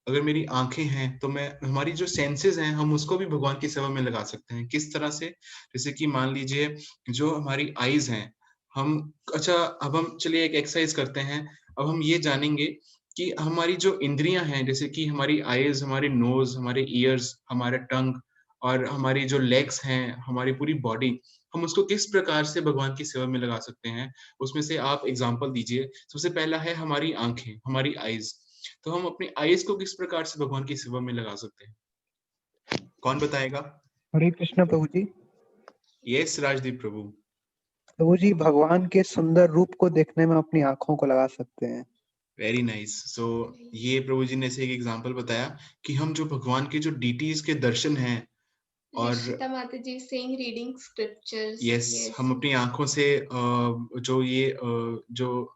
अगर मेरी आंखें हैं तो हमारी जो सेंसेस हैं हम उसको भी भगवान की सेवा में लगा सकते हैं. किस तरह से? जैसे कि मान लीजिए जो हमारी आईज हैं, अब हम चलिए एक एक्सरसाइज करते हैं. अब हम ये जानेंगे कि हमारी जो इंद्रियां हैं, जैसे कि हमारी आईज, हमारी नोज, हमारे ईयर्स, हमारा टंग और हमारी जो लेग्स हैं, हमारी पूरी बॉडी, हम उसको किस प्रकार से भगवान की सेवा में लगा सकते हैं. उसमें से आप एग्जांपल दीजिए. सबसे पहला है हमारी आंखें, हमारी आईज. तो हम अपनी आईज को किस प्रकार से भगवान की सेवा में लगा सकते हैं? कौन बताएगा? हरे कृष्ण प्रभु जी. यस राजदीप प्रभु. प्रभु जी, भगवान के सुंदर रूप को देखने में अपनी आंखों को लगा सकते हैं. Very nice. सो ये प्रभु जी ने से एक एग्जांपल बताया कि हम जो भगवान के जो डीटीज के दर्शन हैं, और माता जी सेइंग रीडिंग स्क्रिप्चर्स. यस, हम अपनी आंखों से जो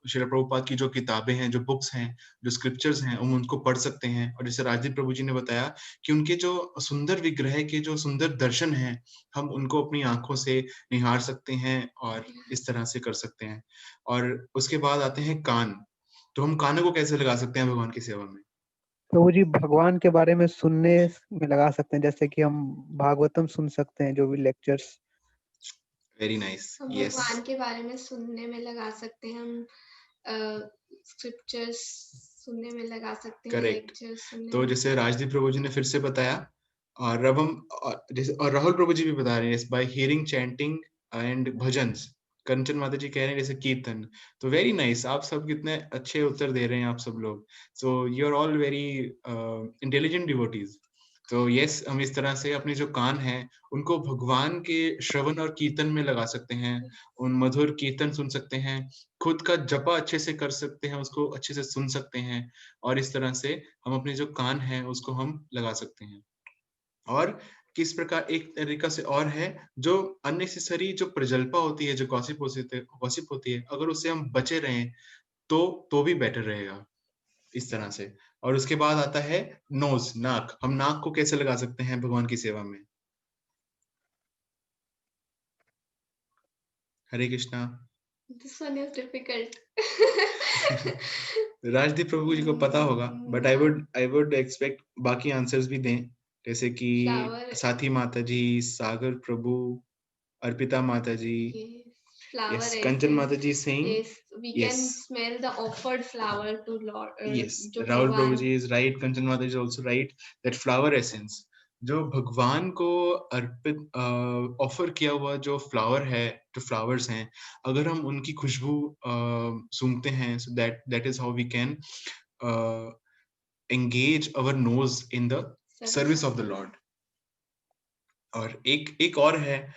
श्रील प्रभुपाद की जो किताबें हैं, जो बुक्स हैं, जो स्क्रिप्चर्स हैं, हम उनको पढ़ सकते हैं. और जैसे राजदीप प्रभु जी ने बताया कि उनके जो सुंदर विग्रह के जो सुंदर दर्शन हैं, हम उनको अपनी आंखों से निहार सकते हैं और इस तरह से कर सकते हैं. और उसके बाद आते हैं कान. तो हम कानों को कैसे लगा सकते हैं भगवान की सेवा में? प्रभु जी, भगवान के बारे में सुनने में लगा सकते हैं, जैसे कि हम भागवतम सुन सकते हैं, जो भी लेक्चर्स. Very nice. यस, भगवान के बारे में सुनने में लगा सकते हैं, हम स्क्रिप्चर्स सुनने में लगा सकते हैं, लेक्चर्स सुनने. तो जैसे राजदीप प्रभु जी ने फिर से बताया, और अब हम जैसे और राहुल प्रभु जी भी बता रहे हैं, by hearing, chanting and bhajans. Kanchan Mata ji कह रहे हैं जैसे कीर्तन. तो वेरी नाइस. आप सब कितने अच्छे उत्तर दे रहे हैं आप सब लोग. So you are all very intelligent devotees. तो यस, हम इस तरह से अपने जो कान हैं उनको भगवान के श्रवण और कीर्तन में लगा सकते हैं, उन मधुर कीर्तन सुन सकते हैं, खुद का जपा अच्छे से कर सकते हैं, उसको अच्छे से सुन सकते हैं, और इस तरह से हम अपने जो कान हैं उसको हम लगा सकते हैं। और किस प्रकार एक तरीका से और है, जो अननेसेसरी जो प्रजल्पा होती है, जो गॉसिप होती है, अगर उससे हम बचे रहें तो भी बेटर रहेगा, इस तरह से। और उसके बाद आता है नोज, नाक। हम नाक को कैसे लगा सकते हैं भगवान की सेवा में? हरे Krishna. This one is difficult. Rajdeep Prabhu जी को पता होगा, बट आई वुड एक्सपेक्ट बाकी आंसर्स भी दें, जैसे कि Flower. साथी माता जी, सागर प्रभु, अर्पिता माता जी। Yes, flower Yes, essence. Kanchan Mata ji is saying, Yes, we yes. can smell the offered flower to Lord. Yes, जो Rahul भगवान- Prabhuji is right. Kanchan Mata is also right. That flower essence, जो भगवान को अर्पित ऑफर किया हुआ जो फ्लावर है, जो फ्लावर्स हैं, अगर हम उनकी खुशबू सूंघते हैं, so that is how we can engage our nose in the service of the Lord. और एक और है,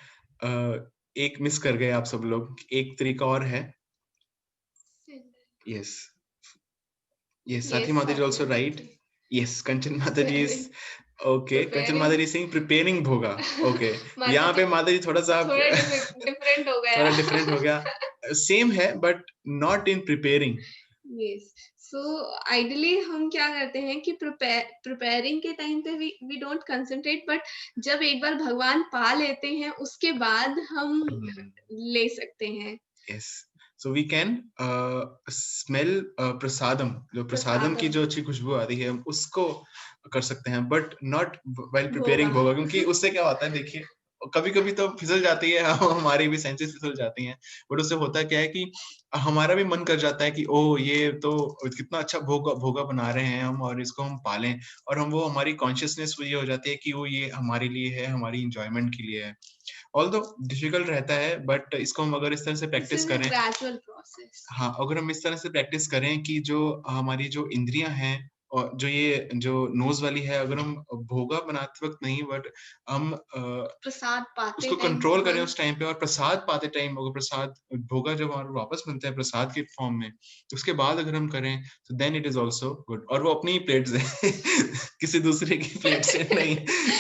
एक मिस कर गए आप सब लोग, एक तरीका और है। Yes. Yes, Sathi Yes, Mataji is also Sathi right. Mataji. Yes, Kanchan Mataji is okay. Kanchan Preparing. Mataji is saying preparing bhoga. Okay. माताजी- यहाँ पे माताजी थोड़ा सा थोड़ा different हो गया। थोड़ा different हो गया। Same है, but not in preparing. Yes. So ideally हम क्या करते हैं कि preparing के टाइम पे we don't concentrate, but जब एक बार भगवान पा लेते हैं उसके बाद हम ले सकते हैं। Yes. So we can smell prasadam, जो प्रसादम की जो अच्छी खुशबू आती है, हम उसको कर सकते हैं, but not while preparing भोगा। भोगा, क्योंकि उससे क्या होता है, देखिए कभी-कभी तो फिसल जाती है, हमारी भी सेंसेस फिसल जाती हैं, बट उससे होता क्या है कि हमारा भी मन कर जाता है कि ओह ये तो कितना अच्छा भोगा बना रहे हैं हम, और इसको हम पालें, और हम वो हमारी कॉन्शियसनेस ये हो जाती है कि वो ये हमारे लिए है, हमारी इंजॉयमेंट के लिए है। ऑल्दो डिफिकल्ट रहता है, बट इसको हम अगर इस तरह से प्रैक्टिस करें, ग्रेजुअल प्रोसेस। हाँ, अगर हम इस तरह से प्रैक्टिस करें कि जो हमारी जो इंद्रियां हैं और जो नोज वाली है, अगर हम भोगा बनाते वक्त नहीं, बट हम प्रसाद पाते उसको टाइम कंट्रोल करें उस टाइम पे, और प्रसाद पाते टाइम, अगर प्रसाद भोगा जब हमारा वापस मिलता है प्रसाद के फॉर्म में, उसके बाद अगर हम करें तो then it is also good. और वो अपनी ही प्लेट से किसी दूसरे की प्लेट से नहीं,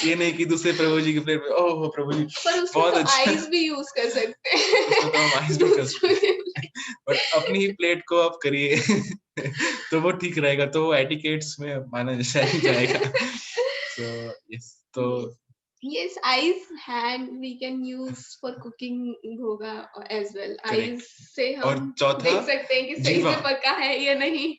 ये नहीं कि दूसरे प्रभु जी की प्लेट में, ओह प्रभु जी पर उसमें बहुत तो अच्छा, आइस भी यूज कर सकते हैं। उसमें तो हम आइस भी कर सकते हैं, बट अपनी ही प्लेट को आप करिए तो वो ठीक रहेगा, तो वो एटिकेट्स में माना जाएगा। So yes, तो Yes, ice hand we can use for cooking bhoga as well. Correct. Ice से और हम चौथा, देख सकते हैं कि सही जीवा। से पका है या नहीं।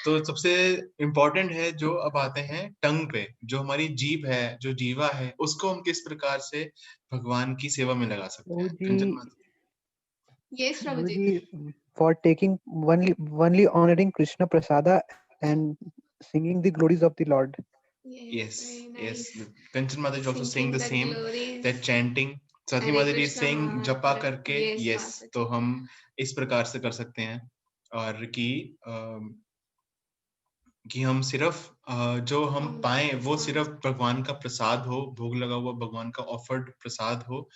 तो सबसे इम्पोर्टेंट है जो अब आते हैं टंग पे, जो हमारी जीभ है, जो जीवा है, उसको हम किस प्रकार से भगवान की सेवा में लगा सकते हैं। कंचन माता। Yes, Prabhu Prabhuji. ji, for taking only honoring Krishna Prasada and singing the glories of the Lord. Yes, very yes. nice. Kanchan Mata is also saying the same, glories. that chanting. Sathi Hare Mata is Krishna saying Maha जपा Mantra. करके, Yes, yes, Mataji. तो हम इस प्रकार से कर सकते हैं, और कि हम सिर्फ जो हम पाएं वो सिर्फ भगवान का प्रसाद हो, भोग लगा हुआ भगवान का ऑफर्ड प्रसाद हो,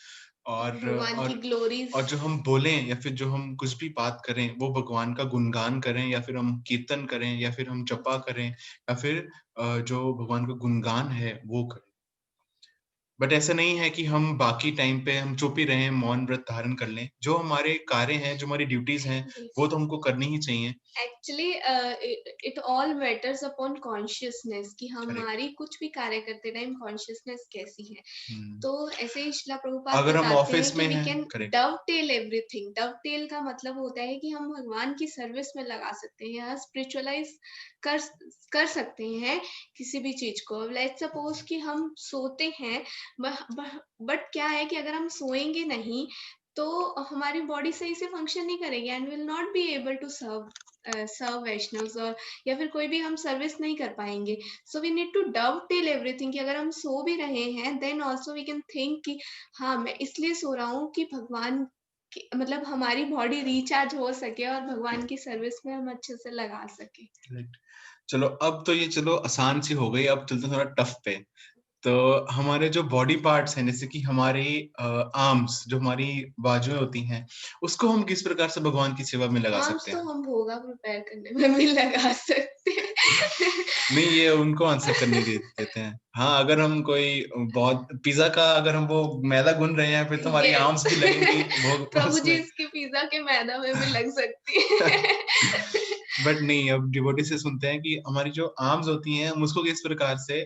भगवान की ग्लोरीज, और जो हम बोलें या फिर जो हम कुछ भी बात करें वो भगवान का गुणगान करें, या फिर हम कीर्तन करें, या फिर हम जपा करें, या फिर जो भगवान का गुणगान है वो करें। बट ऐसा नहीं है कि हम बाकी टाइम पे हम चुप ही रहें, मौन व्रत धारण कर लें। जो हमारे कार्य हैं, जो हमारी ड्यूटीज हैं, वो तो हमको करनी ही चाहिए। Actually it all matters upon consciousness कि हमारी कुछ भी कार्य करते टाइम कॉन्शियसनेस कैसी है। तो ऐसे ही श्रीला प्रभुपाद अगर हम बताते ऑफिस हैं में कि वी हैं, कैन correct. डवटेल एवरीथिंग। डवटेल का मतलब होता है कि हम भगवान की सर्विस में लगा सकते हैं या स्पिरिचुअलाइज कर सकते हैं किसी भी चीज को। लेट्स सपोज कि हम सोते हैं, बट क्या है कि अगर हम सोएंगे नहीं तो हमारी बॉडी सही से फंक्शन नहीं करेगी and will not be able to serve Vaishnavas, और या फिर कोई भी हम सर्विस नहीं कर पाएंगे। So we need to dovetail everything कि अगर हम सो भी रहे हैं then also we can think कि हाँ मैं इसलिए सो रहा हूँ कि भगवान मतलब हमारी बॉडी रिचार्ज हो सके और भगवान की सर्विस में हम अच्छे से लगा सके। चलो अब तो ये चलो आसान सी हो गई, अब चलते थोड़ा टफ पे। तो हमारे जो बॉडी पार्ट्स हैं, जैसे कि हमारे आर्म्स, जो हमारी बाजुएं होती हैं, उसको हम किस प्रकार से भगवान की सेवा में लगा आर्म्स सकते तो हैं? हम भोगा प्रिपेयर करने में भी लगा सकते हैं। नहीं, ये उनको आंसर करने देते हैं। हाँ, अगर हम कोई बहुत पिज्जा का अगर हम वो मैदा गूंद रहे हैं, फिर तो हमारी Yes. आर्म्स भी लगेंगी वो प्रभु जी उसमें। इसकी पिज्जा के मैदा में भी लग सकती है। बट नहीं, अब डिवोटी से सुनते हैं कि हमारी जो आर्म्स होती हैं, हम उसको किस प्रकार से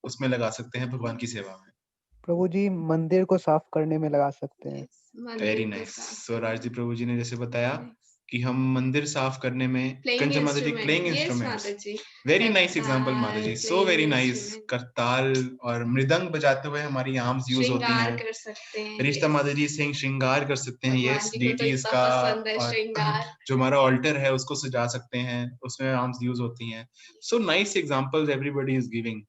उसमें लगा सकते हैं भगवान की सेवा में। प्रभु जी मंदिर को साफ करने में लगा सकते हैं। Very nice. So Rajdeep Prabhu ji ने जैसे बताया कि हम मंदिर साफ करने में, Kanchan Mata ji playing instruments, very nice example Mata ji, सो वेरी नाइस। करताल और मृदंग बजाते हुए हमारी आर्म्स यूज होती श्रृंगार हैं। कर सकते हैं। रिश्ता माता जी सिंह श्रृंगार कर सकते हैं। भगवान यस, जी को तो डीटीज इतना का पसंद है और श्रृंगार। जो हमारा ऑल्टर है उसको सजा सकते हैं, उसमें आर्म्स यूज होती हैं। So nice examples everybody is giving.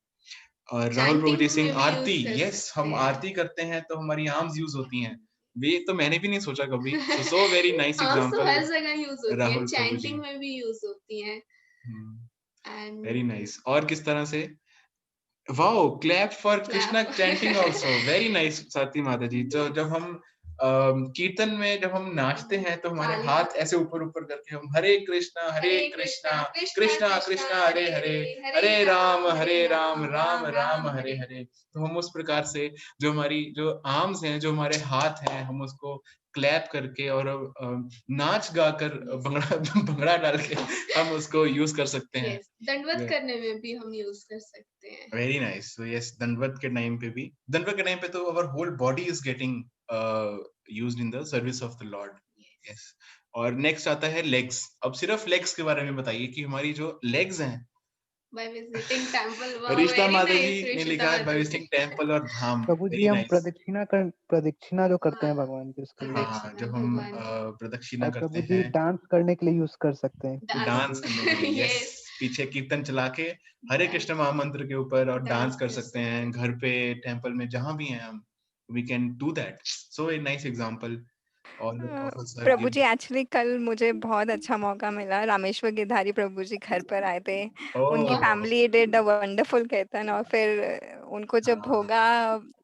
और राहुल प्रभु जी सिंह आरती, यस, हम आरती करते हैं तो हमारी आर्म्स यूज होती हैं। ये तो मैंने भी नहीं सोचा कभी। सो वेरी नाइस आर्म्स तो एग्जांपल हर जगह यूज होती है, राहुल प्रभु जी। चैंटिंग में भी यूज होती है। Very nice. और किस तरह से? Wow, clap for Krishna chanting also, very nice Swati माता जी। तो जब हम कीर्तन में जब हम नाचते हैं तो हमारे हाथ ऐसे ऊपर ऊपर करके हम हरे कृष्णा कृष्णा कृष्णा हरे हरे, हरे राम राम राम हरे हरे। तो हम उस प्रकार से जो हमारी जो आर्म्स हैं, जो हमारे हाथ हैं, हम उसको क्लैप करके और नाच गाकर भंगड़ा डाल के हम उसको यूज कर सकते हैं। दंडवत करने में भी हम यूज कर सकते हैं। Very nice. सो यस, दंडवत के टाइम पे भी, दंडवत के टाइम पे तो our whole body is getting used in the service of the lord. Yes. और नेक्स्ट आता है लेग्स। अब सिर्फ लेग्स के बारे में बताइए कि हमारी जो लेग्स हैं, By visiting temple, wow, रिश्ता very माता nice, जी ने Rishita लिखा है Mata bye ji. Visiting temple और धाम। प्रभु जी वेरी हम नाइस। प्रदक्षिणा जो करते हैं भगवान की उसके लिए, हाँ, जब हम भगवान की। प्रदक्षिणा और करते प्रभु जी हैं डांस करने के लिए यूज कर सकते हैं। डांस करने के लिए, यस, Yes. पीछे कीर्तन चला के हरे कृष्ण महामंत्र के ऊपर और डांस कर सकते हैं, घर पे, टेंपल में, जहां भी हैं हम, we can do that. So a nice example. All of us have prabhu ji given. Actually कल मुझे बहुत अच्छा मौका मिला, रामेश्वर गिरधारी प्रभु जी घर पर आए थे, उनकी ओह, फैमिली डिड अ वंडरफुल कीर्तन, और फिर उनको जब भोगा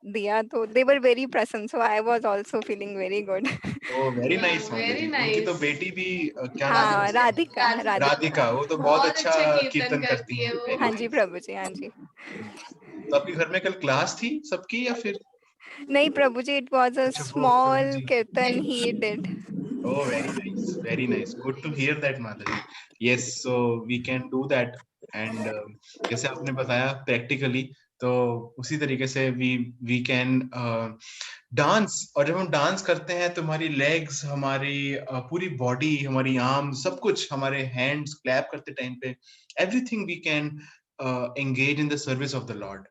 दिया तो दे वर वेरी प्रसन्न, so I was also feeling very good. Oh, very Wow, nice Mata very ji. उनकी तो nice. बेटी भी क्या नाम है हाँ, उसका? राधिका, राधिका। राधिका, वो तो बहुत बहुत अच्छा अच्छा कीर्तन कीर्तन करती करती हैं। है वो। वेरी हाँ जी नाइस। प्रभु जी, हाँ जी। तो आपके घर में कल क्लास थी सबकी या फिर? नहीं प्रभु जी, इट वाज अ अच्छा, वो प्रभु स्मॉल जी। कीर्तन he did. Oh, very nice, very nice. Good to hear that, Mataji. Yes, so we can do that. And जैसे आपने बताया प्रैक्टिकली, तो उसी तरीके से we can डांस। और जब हम डांस करते हैं तो हमारी लेग्स, हमारी पूरी बॉडी, हमारी आर्म, सब कुछ, हमारे हैंड्स क्लैप करते टाइम पे, everything we can engage in the service of the lord.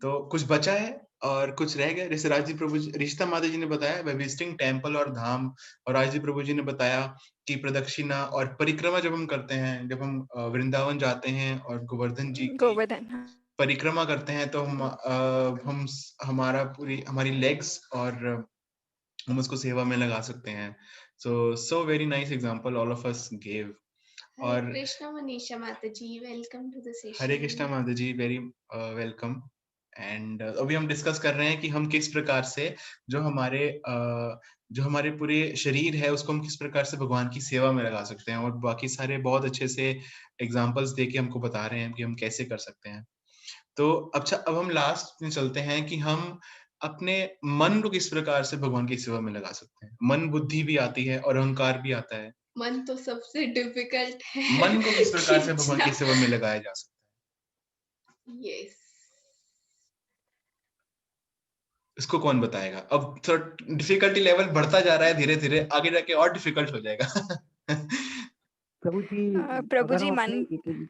तो कुछ बचा है और कुछ रह गया, जैसे राजदीप प्रभु जी, रिश्ता माता जी ने बताया बाय विजिटिंग टेंपल और धाम, और राजदीप प्रभु जी ने बताया कि प्रदक्षिणा और परिक्रमा जब हम करते हैं, जब हम वृंदावन जाते हैं और गोवर्धन जी की गोवर्धन। परिक्रमा करते हैं, तो हम हमारा पूरी हमारी लेग्स और हम उसको सेवा में लगा सकते हैं। So very nice example all of us gave. Hare और Krishna Manisha Mata ji, welcome to the session. Hare Krishna Mata ji, very welcome. And अभी हम डिस्कस कर रहे हैं कि हम किस प्रकार से जो हमारे पूरे शरीर है उसको हम किस प्रकार से भगवान की सेवा में लगा सकते हैं, और बाकी सारे बहुत अच्छे से एग्जांपल्स देके हमको बता रहे हैं कि हम कैसे कर सकते हैं। तो अच्छा, अब हम लास्ट में चलते हैं कि हम अपने मन को किस प्रकार से भगवान की सेवा में लगा सकते हैं। मन, बुद्धि भी आती है और अहंकार भी आता है। मन तो सबसे डिफिकल्ट है। मन को किस प्रकार से भगवान की सेवा में लगाया जा सकता है? यस। इसको कौन बताएगा? अब थोड़ा डिफिकल्टी लेवल बढ़ता जा रहा है धीरे धीरे, आगे जाके और डिफिकल्ट हो जाएगा। प्रभु जी प्रभु अगर जी हम मन, अपने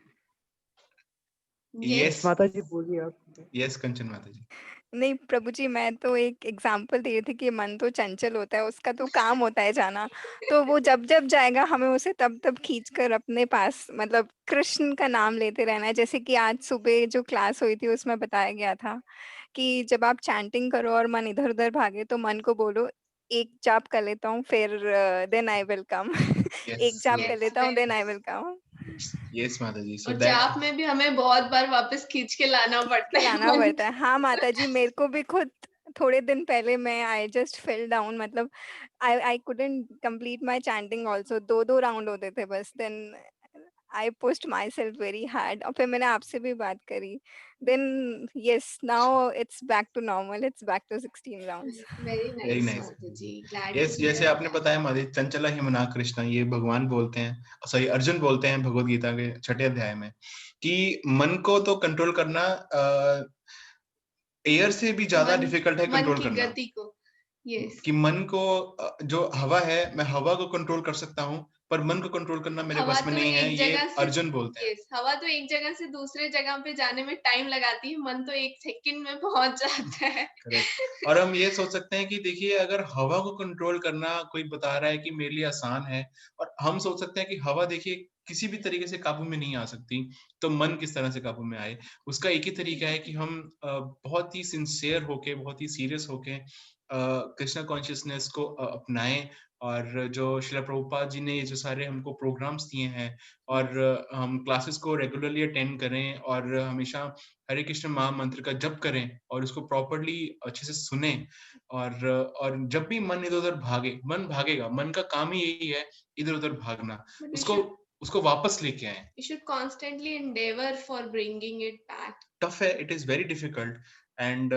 यस, माता जी बोलिए आप। यस कंचन माता जी। नहीं प्रभु जी, मैं तो एक एग्जांपल दे रही थी कि मन तो चंचल होता है, उसका तो काम होता है जाना, तो वो जब जब जाएगा हमें उसे तब तब खींच कर अपने पास, मतलब कृष्ण का नाम लेते रहना है। जैसे कि आज सुबह जो क्लास हुई थी उसमें बताया गया था कि जब आप चैंटिंग करो और मन इधर उधर भागे तो मन को बोलो एक जाप कर लेता हूँ फिर then I will come. Yes, एक जाप कर यस, लेता हूँ then I will come. Yes, Mataji. So और that जाप में भी हमें बहुत बार वापस खींच के लाना पड़ता है लाना मन पड़ता है। हाँ माताजी, मेरे को भी खुद थोड़े दिन पहले मैं आई जस्ट फेल डाउन, मतलब I couldn't complete my chanting also, 2 round होते थे बस। Then I pushed myself very hard, और फिर मैंने आपसे भी बात करी। Then yes, now it's back to normal, it's back to 16 rounds. Very very nice nice. माताजी, ग्लैड Yes, टू जैसे हियर आपने बताया माताजी, चंचला ही मना कृष्णा, ये भगवान बोलते हैं, सॉरी अर्जुन बोलते हैं भगवत गीता के 6वें अध्याय में कि मन को तो कंट्रोल करना एयर से भी ज्यादा डिफिकल्ट है मन कंट्रोल की करना। गति को। यस कि मन को जो हवा है, मैं हवा को कंट्रोल कर सकता हूँ, पर मन को कंट्रोल करना मेरे हवा बस में तो नहीं है, एक ये जगह से अर्जुन बोलते हैं। यस हवा तो एक जगह से दूसरे जगह पे जाने में टाइम लगाती है, मन तो 1 सेकंड में पहुंच जाता है। करेक्ट। और हम ये सोच सकते हैं कि देखिए अगर हवा को कंट्रोल करना कोई बता रहा है कि मेरे लिए आसान है, और हम सोच सकते हैं कि हवा देखिए किसी भी तरीके से काबू में नहीं आ सकती, तो मन किस तरह से काबू में आए। उसका एक ही तरीका है कि हम बहुत ही सिंसियर होके, बहुत ही सीरियस होके कृष्णा कॉन्शियसनेस को अपनाएं, और जो श्रील प्रभुपाद जी ने ये जो सारे हमको प्रोग्राम्स दिए हैं, और हम क्लासेस को रेगुलरली अटेंड करें, और हमेशा हरे कृष्ण महामंत्र का जप करें, और उसको प्रॉपरली अच्छे से सुने, और जब भी मन इधर उधर भागे, मन भागेगा, मन का काम ही यही है इधर उधर भागना, उसको वापस लेके आए। You should constantly endeavor for bringing it back. Tough है, it is very difficult, and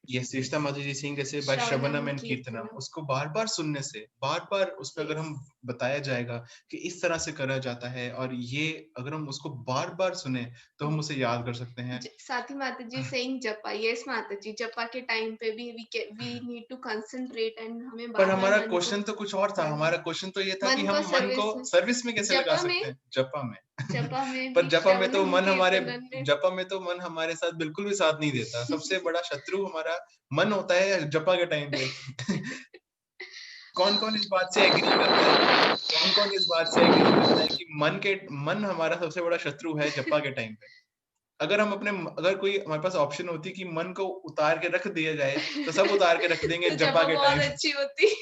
yes Shreeshtha Mata ji Singh जैसे बाय श्रवणम एंड कीर्तनम, उसको बार बार सुनने से, बार बार उस पर अगर हम बताया जाएगा कि इस तरह से करा जाता है, और ये अगर हम उसको बार बार सुने तो हम उसे याद कर सकते हैं। साथी माता जी सेइंग जपा, यस माता जी, जपा के टाइम पे भी we need to concentrate, and हमें पर हमारा क्वेश्चन तो कुछ और था, हमारा क्वेश्चन तो ये था कि हम मन को सर्विस में कैसे लगा सकते हैं, जपा में। पर जपा में तो मन हमारे, जपा में तो मन हमारे साथ बिल्कुल भी साथ नहीं देता। सबसे बड़ा शत्रु हमारा मन होता है जपा के टाइम पे। कौन कौन इस बात से एग्री करता है, कौन कौन इस बात से एग्री करता है कि मन हमारा सबसे बड़ा शत्रु है जपा के टाइम पे। अगर कोई हमारे पास ऑप्शन होती कि मन को उतार के रख दिया जाए, तो सब उतार के रख देंगे जपा के टाइम। बहुत अच्छी होती।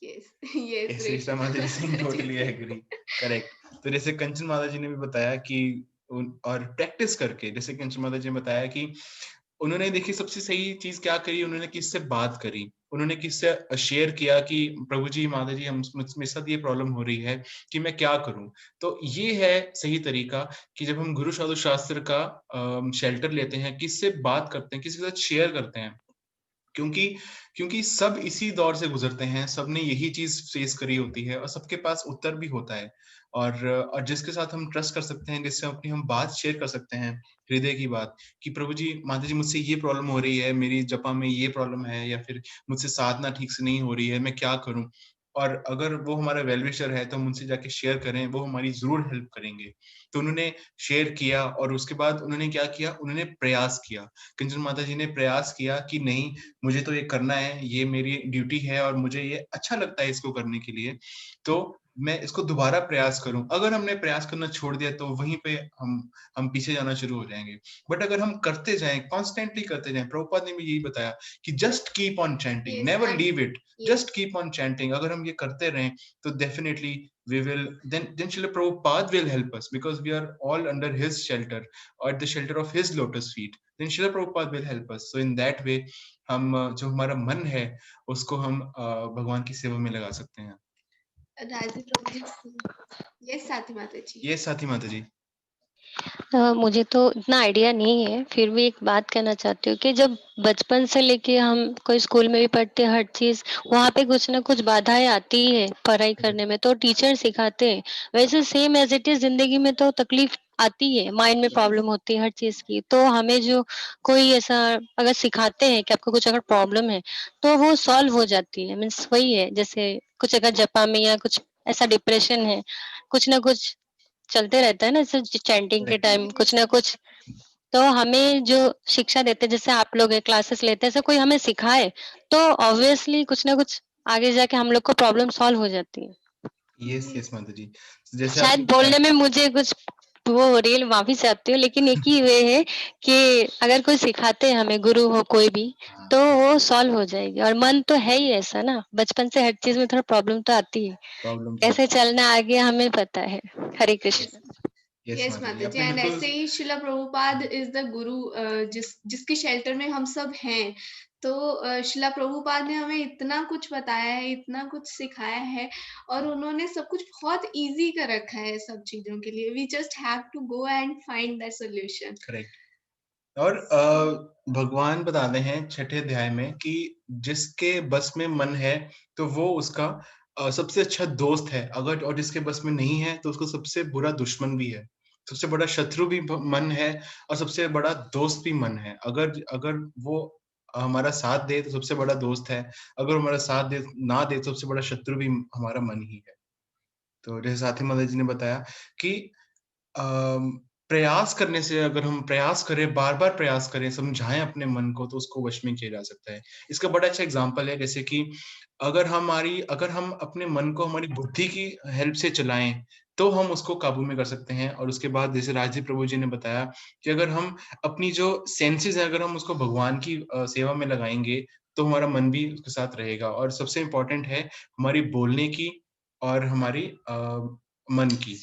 yes श्रीष्ठा माता जी से टोटली एग्री, करेक्ट। तो जैसे कंचन माता जी ने भी बताया कि और प्रैक्टिस करके, जैसे कंचन माता जी ने बताया कि उन्होंने देखिए सबसे सही चीज क्या करी, उन्होंने किससे बात करी, उन्होंने किससे शेयर किया कि प्रभु जी माता जी मेरे साथ ये प्रॉब्लम हो रही है कि मैं क्या करूं। तो ये है सही तरीका कि जब हम गुरु साधु शास्त्र का शेल्टर लेते हैं, किससे बात करते हैं, किसी के साथ शेयर करते हैं, क्योंकि सब इसी दौर से गुजरते हैं, सबने यही चीज फेस करी होती है, और सबके पास उत्तर भी होता है, और जिसके साथ हम ट्रस्ट कर सकते हैं, जिससे अपनी हम बात शेयर कर सकते हैं, हृदय की बात, कि प्रभु जी माता जी मुझसे ये प्रॉब्लम हो रही है, मेरी जपा में ये प्रॉब्लम है, या फिर मुझसे साधना ठीक से नहीं हो रही है, मैं क्या करूं। और अगर वो हमारा वेलविशर है तो हम उनसे जाके शेयर करें, वो हमारी जरूर हेल्प करेंगे। तो उन्होंने शेयर किया, और उसके बाद उन्होंने क्या किया, उन्होंने प्रयास किया। कंचन माता जी ने प्रयास किया कि नहीं, मुझे तो ये करना है, ये मेरी ड्यूटी है, और मुझे ये अच्छा लगता है इसको करने के लिए, तो मैं इसको दोबारा प्रयास करूं। अगर हमने प्रयास करना छोड़ दिया तो वहीं पे हम पीछे जाना शुरू हो जाएंगे। बट अगर हम करते जाएं, कॉन्स्टेंटली करते जाएं, प्रभुपाद ने भी यही बताया कि just keep on chanting, never leave it, just keep on chanting. अगर हम ये करते रहें तो definitely we will then Srila Prabhupada will help us, because we are all under his shelter, or the shelter of his lotus feet. Then Srila Prabhupada will help us. So in that way हम जो हमारा मन है उसको हम भगवान की सेवा में लगा सकते हैं। यस साथी माता जी। ये साथी माता जी। मुझे तो इतना आइडिया नहीं है, फिर भी एक बात कहना चाहती हूँ कि जब बचपन से लेके हम कोई स्कूल में भी पढ़ते हैं, हर चीज वहाँ पे कुछ ना कुछ बाधाएं आती ही है पढ़ाई करने में, तो टीचर सिखाते हैं। वैसे सेम एज इट इज जिंदगी में तो तकलीफ आती है, माइंड में प्रॉब्लम होती है हर चीज की, तो हमें जो कोई ऐसा अगर सिखाते हैं कि आपको कुछ अगर प्रॉब्लम है तो वो सॉल्व हो जाती है। मीन्स वही है, जैसे कुछ अगर जपा में या कुछ ऐसा डिप्रेशन है, कुछ ना कुछ चलते रहता है ना, जैसे चैंटिंग के टाइम कुछ ना कुछ, तो हमें जो शिक्षा देते हैं, जैसे आप लोग क्लासेस लेते हैं, ऐसा कोई हमें सिखाए तो ऑब्वियसली कुछ ना कुछ आगे जाके हम लोग को प्रॉब्लम सॉल्व हो जाती है। यस माता जी, जैसे शायद बोलने में मुझे कुछ वो रेल वापिस आती हूँ, लेकिन एक ही वे है कि अगर कोई सिखाते हैं हमें, गुरु हो कोई भी, तो वो सॉल्व हो जाएगी। और मन तो है ही ऐसा ना, बचपन से हर चीज में थोड़ा प्रॉब्लम तो आती है, प्रॉब्लम कैसे चलना आगे हमें पता है। हरे कृष्ण। यस माता जी, एंड ऐसे ही शिला प्रभुपाद इज द गुरु, जिसके शेल्टर में हम सब हैं। तो शिला प्रभुपाद ने हमें इतना कुछ बताया है, इतना कुछ सिखाया है, और उन्होंने सब कुछ बहुत इजी कर रखा है सब चीजों के लिए। We just have to go and find that solution. Correct. और भगवान बताते हैं छठे अध्याय में कि जिसके बस में मन है तो वो उसका सबसे अच्छा दोस्त है, अगर और जिसके बस में नहीं है तो उसको सबसे बुरा दुश्मन भी है, सबसे बड़ा शत्रु भी मन है और सबसे बड़ा दोस्त भी मन है। अगर अगर वो हमारा साथ दे तो सबसे बड़ा दोस्त है, अगर हमारा साथ दे ना दे तो सबसे बड़ा शत्रु भी हमारा मन ही है। तो जैसे साथी माता जी ने बताया कि प्रयास करने से, अगर हम प्रयास करें, बार-बार प्रयास करें, समझाएँ अपने मन को, तो उसको वश में किया जा सकता है। इसका बड़ा अच्छा एग्ज़ाम्पल है, जैसे कि अगर हम अपने मन को हमारी बुद्धि की हेल्प से चलाएँ, तो हम उसको काबू में कर सकते हैं। और उसके बाद जैसे राजदीप प्रभु जी ने बताया कि अगर हम अपनी जो सेंसेस है, अगर हम उसको भगवान की सेवा में लगाएँगे, तो हमारा मन भी उसके साथ रहेगा। और सबसे इम्पोर्टेंट है हमारी बोलने की और हमारी मन की,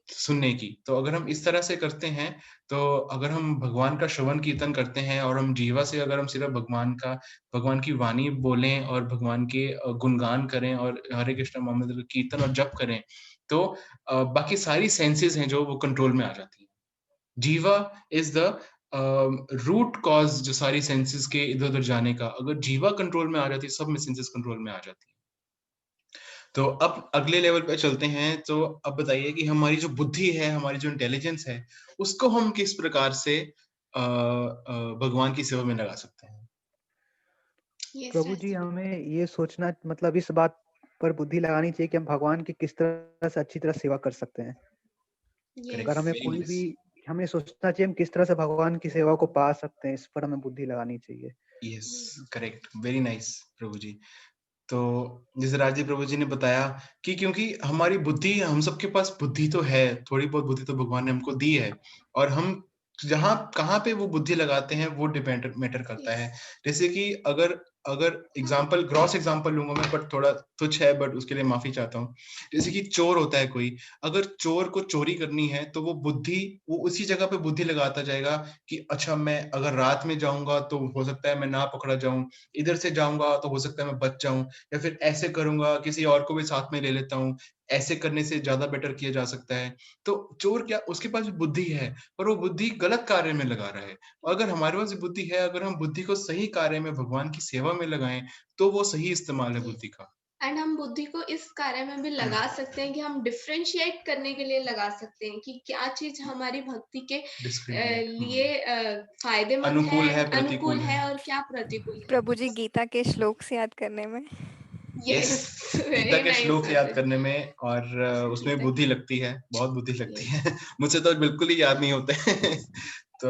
सुनने की। तो अगर हम इस तरह से करते हैं, तो अगर हम भगवान का श्रवण कीर्तन करते हैं और हम जीवा से अगर हम सिर्फ भगवान की वाणी बोलें और भगवान के गुणगान करें और हरे कृष्ण महामंत्र कीर्तन और जप करें, तो बाकी सारी सेंसेस हैं जो वो कंट्रोल में आ जाती हैं। जीवा इज द रूट कॉज जो सारी सेंसेस के इधर-उधर जाने का। अगर जीवा कंट्रोल में आ जाती है, सब में सेंसेस कंट्रोल में आ जाती है। तो अब अगले लेवल पे चलते हैं। तो अब बताइए कि हमारी जो बुद्धि है, हमारी जो इंटेलिजेंस है, उसको हम किस प्रकार से भगवान की सेवा में लगा सकते हैं? प्रभु जी, हमें ये सोचना, मतलब इस बात पर बुद्धि लगानी चाहिए कि हम भगवान की किस तरह से अच्छी तरह सेवा कर सकते हैं। अगर हमें कोई भी, हमें सोचना चाहिए हम किस तरह से भगवान की सेवा को पा सकते हैं, इस पर हमें बुद्धि लगानी चाहिए। यस, करेक्ट, वेरी नाइस प्रभु जी। तो जैसे राजीव प्रभु जी ने बताया कि क्योंकि हमारी बुद्धि, हम सबके पास बुद्धि तो है, थोड़ी बहुत बुद्धि तो भगवान ने हमको दी है, और हम जहाँ कहाँ पे वो बुद्धि लगाते हैं वो डिपेंड मैटर करता है। जैसे कि अगर अगर एग्जाम्पल, ग्रॉस एग्जाम्पल लूंगा मैं, बट थोड़ा तुच्छ है, बट उसके लिए माफी चाहता हूँ। जैसे कि चोर होता है कोई, अगर चोर को चोरी करनी है तो वो उसी जगह पे बुद्धि लगाता जाएगा कि अच्छा, मैं अगर रात में जाऊंगा तो हो सकता है मैं ना पकड़ा जाऊं, इधर से जाऊंगा तो हो सकता है मैं बच जाऊं, या फिर ऐसे करूंगा, किसी और को भी साथ में ले लेता हूँ, ऐसे करने से ज्यादा बेटर किया जा सकता है। तो चोर क्या, उसके पास बुद्धि है, पर वो बुद्धि गलत कार्य में लगा रहा है। और अगर हमारे पास बुद्धि है, अगर हम बुद्धि को सही कार्य में, भगवान की सेवा में लगाएं, तो वो सही इस्तेमाल है बुद्धि का। एंड हम बुद्धि को इस कार्य में भी लगा सकते हैं कि हम डिफरेंशिएट करने के लिए लगा सकते हैं कि क्या चीज हमारी भक्ति के लिए फायदेमंद अनुकूल है, अनुकूल है और क्या प्रतिकूल है। प्रभु जी, गीता के श्लोक से याद करने में। यस, गीता के श्लोक से याद करने में, और उसमें बुद्धि लगती है, बहुत बुद्धि लगती है। मुझसे तो बिल्कुल ही याद नहीं होते। तो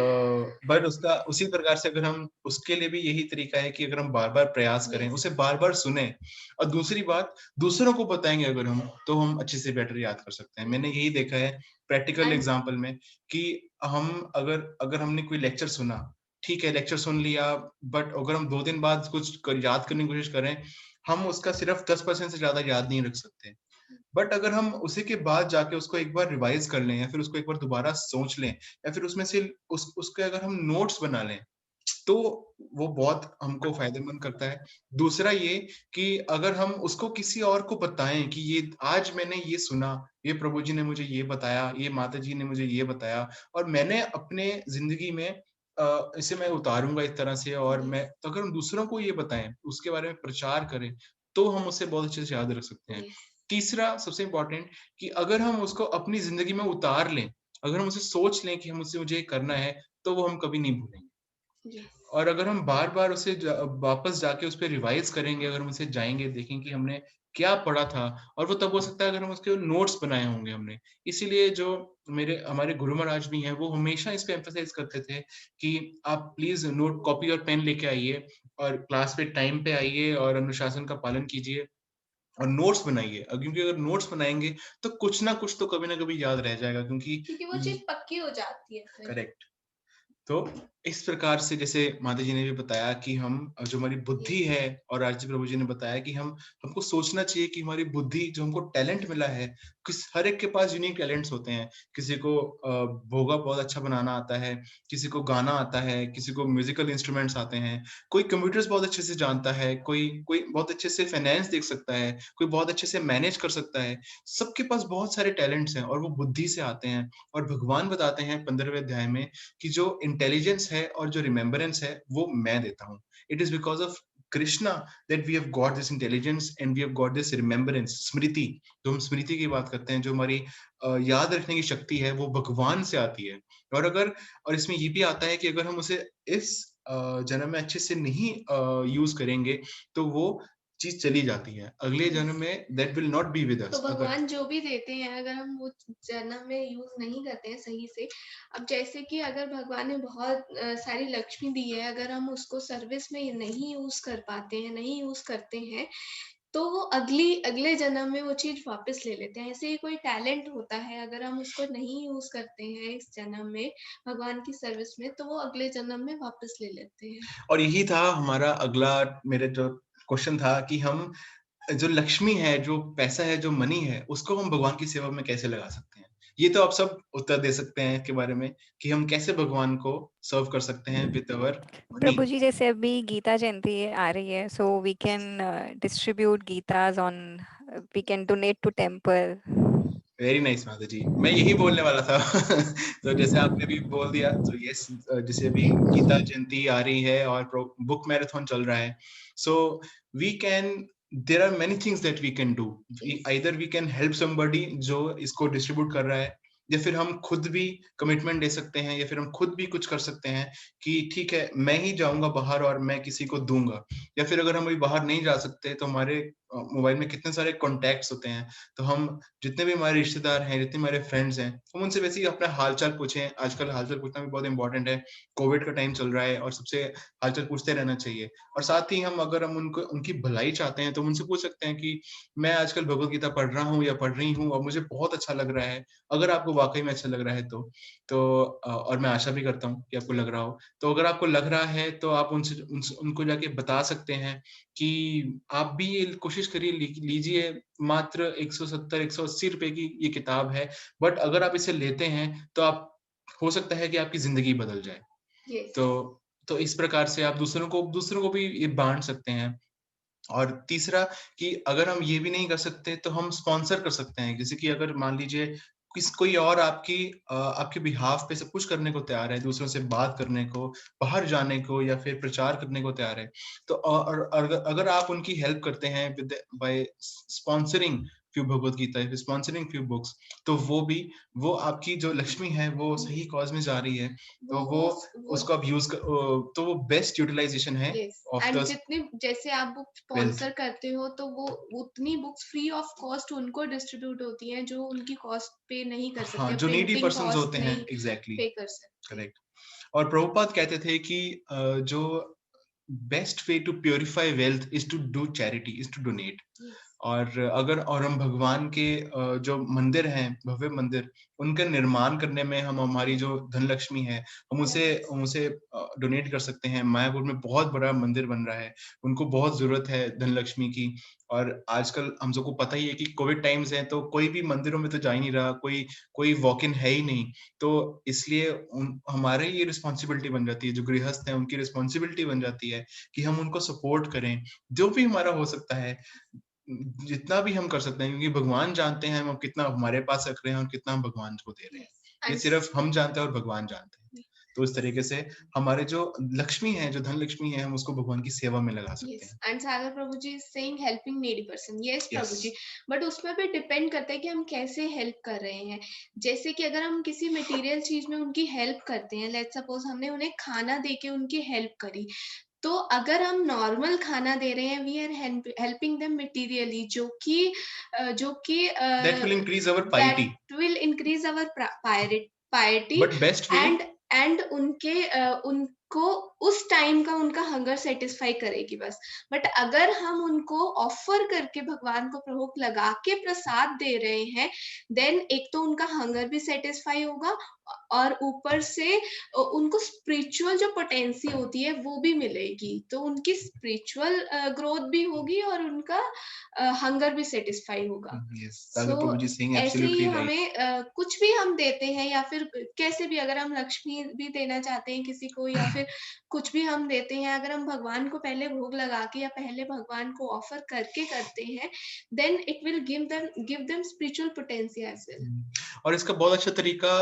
बट उसका उसी प्रकार से अगर हम, उसके लिए भी यही तरीका है कि अगर हम बार-बार प्रयास करें, उसे बार-बार सुने, और दूसरी बात, दूसरों को बताएंगे अगर हम, तो हम अच्छे से बेटर याद कर सकते हैं। मैंने यही देखा है प्रैक्टिकल एग्जांपल में कि हम अगर हमने कोई लेक्चर सुना, ठीक है, लेक्चर सुन लिया, बट अगर हम 2 दिन बाद कुछ याद करने की कोशिश करें, हम उसका सिर्फ 10% से ज्यादा याद नहीं रख सकते। बट अगर हम उसी के बाद जाके उसको एक बार रिवाइज कर लें, या फिर उसको एक बार दोबारा सोच लें, या फिर उसमें से उसके अगर हम नोट्स बना लें, तो वो बहुत हमको फायदेमंद करता है। दूसरा ये कि अगर हम उसको किसी और को बताएं कि ये आज मैंने ये सुना, ये प्रभु जी ने मुझे ये बताया, ये माता जी ने मुझे ये बताया, और मैंने अपने जिंदगी में इसे मैं उतारूंगा इस तरह से, और मैं, तो अगर हम दूसरों को ये बताएं, उसके बारे में प्रचार करें, तो हम उसे बहुत अच्छे से याद रख सकते हैं। तीसरा सबसे इम्पोर्टेंट, कि अगर हम उसको अपनी जिंदगी में उतार लें, अगर हम उसे सोच लें कि मुझे करना है, तो वो हम कभी नहीं भूलेंगे। और अगर हम बार-बार उसे वापस जाके उस पे रिवाइज करेंगे, अगर हम उसे जाएँगे, देखेंगे कि हमने क्या पढ़ा था, और वो तब हो सकता है अगर हम उसके नोट्स बनाए होंगे हमने। इसीलिए जो हमारे गुरु महाराज भी हैं, वो हमेशा इस पे एम्फसाइज़ करते थे कि आप प्लीज़ नोट, कॉपी और पेन लेके आइए, और क्लास पे टाइम पे आइए और अनुशासन का पालन कीजिए। और नोट्स बनाइए, क्योंकि अगर नोट्स बनाएंगे तो कुछ ना कुछ तो कभी ना कभी याद रह जाएगा, क्योंकि वो चीज पक्की हो जाती है फिर। करेक्ट। तो इस प्रकार से जैसे माता जी ने भी बताया कि हम जो हमारी बुद्धि है, और आज प्रभु जी ने बताया कि हमको सोचना चाहिए कि हमारी बुद्धि जो हमको टैलेंट मिला है, हर एक के पास यूनिक टैलेंट्स होते हैं। किसी को भोगा बहुत अच्छा बनाना आता है, किसी को गाना आता है, किसी को म्यूजिकल इंस्ट्रूमेंट्स आते हैं, कोई कंप्यूटर्स बहुत अच्छे से जानता है, कोई कोई बहुत अच्छे से फाइनेंस देख सकता है, कोई बहुत अच्छे से मैनेज कर सकता है। सबके पास बहुत सारे टैलेंट्स हैं और वो बुद्धि से आते हैं। और भगवान बताते हैं 15वें अध्याय में कि जो इंटेलिजेंस है और जो रिमेम्बरेंस है वो मैं देता हूँ। It is because of Krishna that we have got this intelligence and we have got this remembrance, smriti. जो हम स्मृति की बात करते हैं, जो हमारी याद रखने की शक्ति है, वो भगवान से आती है। और इसमें ये भी आता है कि अगर हम उसे इस जन्म में अच्छे से नहीं यूज करेंगे तो वो चीज चली जाती है अगले जन्म में, that will not be with us. तो भगवान जो भी देते हैं, अगर हम वो जन्म में यूज नहीं करते हैं सही से, अब जैसे कि अगर भगवान ने बहुत सारी लक्ष्मी दी है, अगर हम उसको सर्विस में नहीं यूज कर पाते हैं, नहीं यूज करते हैं, तो वो अगले जन्म में वो चीज वापस ले लेते हैं। ऐसे ही कोई टैलेंट होता है, अगर हम उसको नहीं यूज करते हैं इस जन्म में भगवान की सर्विस में, तो वो अगले जन्म में वापस ले लेते हैं। और यही था हमारा अगला, मेरे जो क्वेश्चन था कि हम जो लक्ष्मी है, जो पैसा है, जो मनी है, उसको हम भगवान की सेवा में कैसे लगा सकते हैं। ये तो आप सब उत्तर दे सकते हैं के बारे में कि हम कैसे भगवान को सर्व कर सकते हैं विद अवर मनी। प्रभु जी, जैसे अभी गीता जयंती आ रही है, सो वी कैन डिस्ट्रीब्यूट गीताज on, we can donate to temple. Very nice Mata ji, मैं यही बोलने वाला था। तो जैसे आपने भी बोल दिया, तो यस, जैसे अभी गीता जयंती आ रही है और बुक मैराथन चल रहा है, so we can, there are many things that we can do. Either we can help somebody जो इसको डिस्ट्रीब्यूट कर रहा है, या फिर हम खुद भी कमिटमेंट दे सकते हैं, या फिर हम खुद भी कुछ कर सकते हैं कि ठीक है मैं ही जाऊंगा बाहर और मैं किसी को दूंगा। या फिर अगर हम अभी बाहर नहीं जा सकते तो हमारे मोबाइल में कितने सारे कॉन्टैक्ट्स होते हैं, तो हम जितने भी हमारे रिश्तेदार हैं, जितने हमारे फ्रेंड्स हैं, हम उनसे वैसे ही अपना हालचाल पूछें। आजकल हालचाल पूछना भी बहुत इंपॉर्टेंट है, कोविड का टाइम चल रहा है और सबसे हालचाल पूछते रहना चाहिए। और साथ ही हम अगर हम उनको उनकी भलाई चाहते हैं तो हम उनसे पूछ सकते हैं कि मैं आजकल भगवत गीता पढ़ रहा हूँ या पढ़ रही हूँ और मुझे बहुत अच्छा लग रहा है, अगर आपको वाकई में अच्छा लग रहा है तो और मैं आशा भी करता हूँ कि आपको लग रहा हो, तो अगर आपको लग रहा है तो आप उनको जाके बता सकते हैं कि आप भी ये कोशिश करिए, लीजिए, मात्र 170-180 रुपए की ये किताब है, बट अगर आप इसे लेते हैं तो आप, हो सकता है कि आपकी जिंदगी बदल जाए। yes. तो इस प्रकार से आप दूसरों को भी ये बांट सकते हैं। और तीसरा कि अगर हम ये भी नहीं कर सकते तो हम स्पॉन्सर कर सकते हैं। जैसे कि अगर मान लीजिए कोई और आपके बिहाफ पे सब कुछ करने को तैयार है, दूसरों से बात करने को, बाहर जाने को, या फिर प्रचार करने को तैयार है, तो और अगर आप उनकी हेल्प करते हैं bye sponsoring few Bhagavad Gita, sponsoring few books, तो वो आपकी जो लक्ष्मी है वो सही कॉज में जा रही है, तो वो उसको आप यूज कर, तो वो बेस्ट यूटिलाइजेशन है ऑफ द, जितनी जैसे आप बुक स्पॉन्सर करते हो तो वो उतनी बुक्स फ्री ऑफ कॉस्ट उनको डिस्ट्रीब्यूट होती हैं जो उनकी कॉस्ट पे नहीं कर सकते। हाँ, जो नीडी पर्सन्स होते हैं, एग्जैक्टली, पे कर सकते। करेक्ट। और प्रभुपाद कहते थे कि जो best way to purify wealth is to do charity, is to donate. और हम भगवान के जो मंदिर हैं, भव्य मंदिर, उनका निर्माण करने में हम हमारी जो धनलक्ष्मी है, हम उसे डोनेट कर सकते हैं। मायापुर में बहुत बड़ा मंदिर बन रहा है, उनको बहुत जरूरत है धनलक्ष्मी की। और आजकल हम सबको पता ही है कि कोविड टाइम्स है, तो कोई भी मंदिरों में तो जा ही नहीं रहा, कोई वॉक इन है ही नहीं, तो इसलिए हमारे ये रिस्पॉन्सिबिलिटी बन जाती है, जो गृहस्थ हैं उनकी रिस्पॉन्सिबिलिटी बन जाती है कि हम उनको सपोर्ट करें, जो भी हमारा हो सकता है, जितना भी हम कर सकते हैं, क्योंकि भगवान जानते हैं हम कितना हमारे पास रख रहे हैं और कितना हम भगवान को दे रहे हैं। ये सिर्फ हम जानते हैं और भगवान जानते हैं। तो इस तरीके से हमारे जो लक्ष्मी है, जो धन लक्ष्मी है, हम उसको भगवान की सेवा में लगा सकते हैं। And Sagar prabhu ji is saying helping needy person, yes Prabhu ji, but उसमें भी डिपेंड करता है कि हम कैसे हेल्प कर रहे हैं। जैसे कि अगर हम किसी मटेरियल चीज में उनकी हेल्प करते हैं, लेट्स सपोज हमने उन्हें खाना देके उनकी हेल्प करी, तो अगर हम नॉर्मल खाना दे रहे हैं, we are helping them materially, जो कि that will increase our piety, that will increase our piety, but best way, and उनके को उस टाइम का उनका हंगर सेटिस्फाई करेगी बस। बट अगर हम उनको ऑफर करके भगवान को भोग लगा के प्रसाद दे रहे हैं, देन एक तो उनका हंगर भी सेटिस्फाई होगा और ऊपर से उनको स्पिरिचुअल जो पोटेंसी होती है वो भी मिलेगी, तो उनकी स्पिरिचुअल ग्रोथ भी होगी और उनका हंगर भी सेटिस्फाई होगा। ऐसे ही हमें कुछ भी हम देते हैं या फिर कैसे भी, अगर हम लक्ष्मी भी देना चाहते हैं किसी को या फिर कुछ भी हम देते हैं, अगर हम भगवान को पहले भोग लगा के या पहले भगवान को ऑफर करके करते हैं, then it will give them spiritual potential as well. और इसका बहुत अच्छा तरीका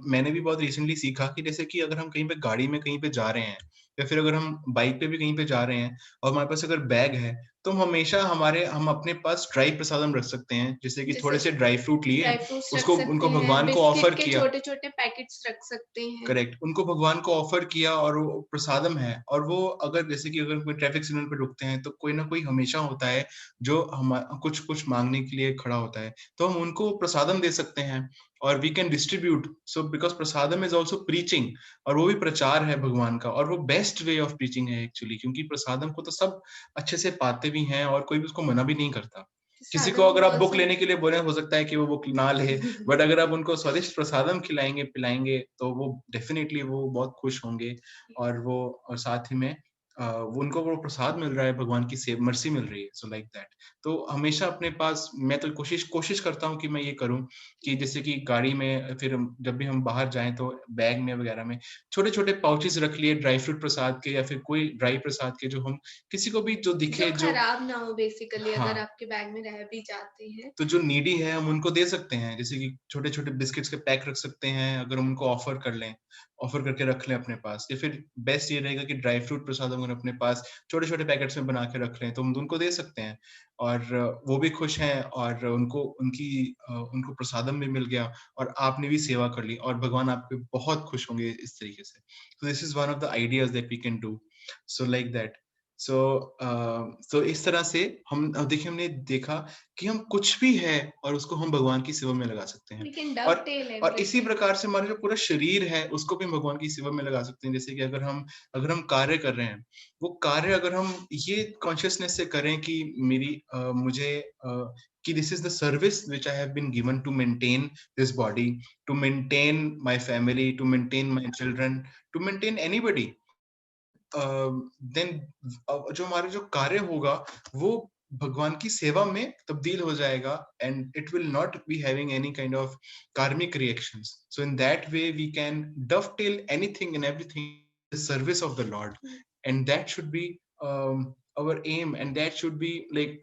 मैंने भी बहुत रिसेंटली सीखा कि जैसे कि अगर हम कहीं पे गाड़ी में कहीं पे जा रहे हैं या फिर अगर हम बाइक पे भी कहीं पे जा रहे हैं और हमारे पास अगर बैग है तो हम अपने पास ड्राई प्रसादम रख सकते हैं, जैसे कि थोड़े से ड्राई फ्रूट लिए, उसको उनको भगवान को ऑफर किया, छोटे-छोटे पैकेट्स रख सकते हैं। करेक्ट, उनको भगवान को ऑफर किया और वो प्रसादम है। और वो अगर जैसे कि अगर कोई ट्रैफिक सिग्नल पे रुकते हैं तो कोई ना कोई हमेशा होता है जो हम कुछ मांगने के लिए खड़ा होता है, तो हम उनको प्रसादम दे सकते हैं और we can distribute. So because prasadam is also preaching, और वो भी प्रचार है भगवान का, और वो बेस्ट वे ऑफ प्रीचिंग है एक्चुअली, क्योंकि प्रसादम को तो सब अच्छे से पाते भी हैं और कोई भी उसको मना भी नहीं करता। किसी को अगर आप बुक लेने के लिए बोले, हो सकता है कि वो बुक ना ले, बट अगर आप उनको स्वादिष्ट प्रसादम खिलाएंगे पिलाएंगे तो वो डेफिनेटली वो बहुत खुश होंगे। और साथ ही में वो उनको वो प्रसाद मिल रहा है, भगवान की सेव मर्सी मिल रही है। सो लाइक दैट, तो हमेशा अपने पास, मैं तो कोशिश करता हूँ कि मैं ये करूँ कि जैसे कि गाड़ी में फिर जब भी हम बाहर जाएं तो बैग में वगैरह में छोटे छोटे पाउचेस रख लिए ड्राई फ्रूट प्रसाद के या फिर कोई ड्राई प्रसाद के, जो हम किसी को भी जो दिखे, जो खराब ना हो बेसिकली। हाँ, अगर आपके बैग में रह भी जाते हैं तो जो नीडी है हम उनको दे सकते हैं, जैसे कि छोटे छोटे बिस्किट्स के पैक रख सकते हैं, अगर हम उनको ऑफर करके रख लें अपने पास। या फिर बेस्ट ये रहेगा कि ड्राई फ्रूट प्रसाद हम अपने पास छोटे छोटे पैकेट्स में बना के रख लें, तो हम उनको दे सकते हैं और वो भी खुश हैं और उनको प्रसादम भी मिल गया और आपने भी सेवा कर ली और भगवान आपके बहुत खुश होंगे इस तरीके से। तो this is one of the ideas that we can do, so like that. So इस तरह से हमने देखा कि हम कुछ भी है और उसको हम भगवान की सेवा में लगा सकते हैं। और इसी प्रकार से हमारा जो पूरा शरीर है उसको भी भगवान की सेवा में लगा सकते हैं। जैसे कि अगर हम कार्य कर रहे हैं, वो कार्य अगर हम ये कॉन्शियसनेस से करें कि कि this is the service which I have been given to maintain this body, to maintain my family, to maintain my children, to maintain anybody, then जो हमारा जो कार्य होगा वो भगवान की सेवा में तब्दील हो जाएगा, and it will not be having any kind of karmic reactions. So in that way we can dovetail anything and everything in the service of the Lord, and that should be our aim, and that should be like,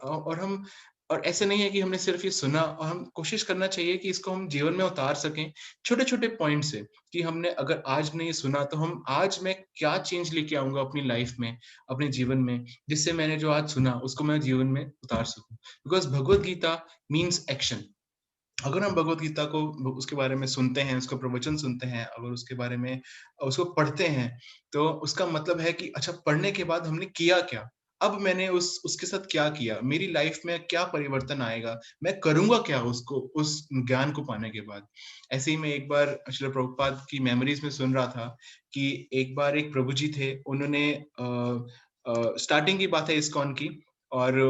और ऐसे नहीं है कि हमने सिर्फ ये सुना, और हम कोशिश करना चाहिए कि इसको हम जीवन में उतार सकें छोटे छोटे पॉइंट से, कि हमने अगर आज नहीं सुना तो हम आज मैं क्या चेंज लेके आऊंगा अपनी लाइफ में, अपने जीवन में, जिससे मैंने जो आज सुना उसको मैं जीवन में उतार सकूं। Because Bhagavad Gita means action. अगर हम भगवत गीता को उसके बारे में सुनते हैं, उसका प्रवचन सुनते हैं, अगर उसके बारे में उसको पढ़ते हैं, तो उसका मतलब है कि अच्छा, पढ़ने के बाद हमने किया क्या, अब मैंने उसके साथ क्या किया, मेरी लाइफ में क्या परिवर्तन आएगा, मैं करूंगा क्या उस ज्ञान को पाने के बाद। ऐसे ही मैं एक बार श्रील प्रभुपाद की मेमोरीज में सुन रहा था कि एक बार एक प्रभु जी थे, उन्होंने स्टार्टिंग की बात है इस्कॉन की, और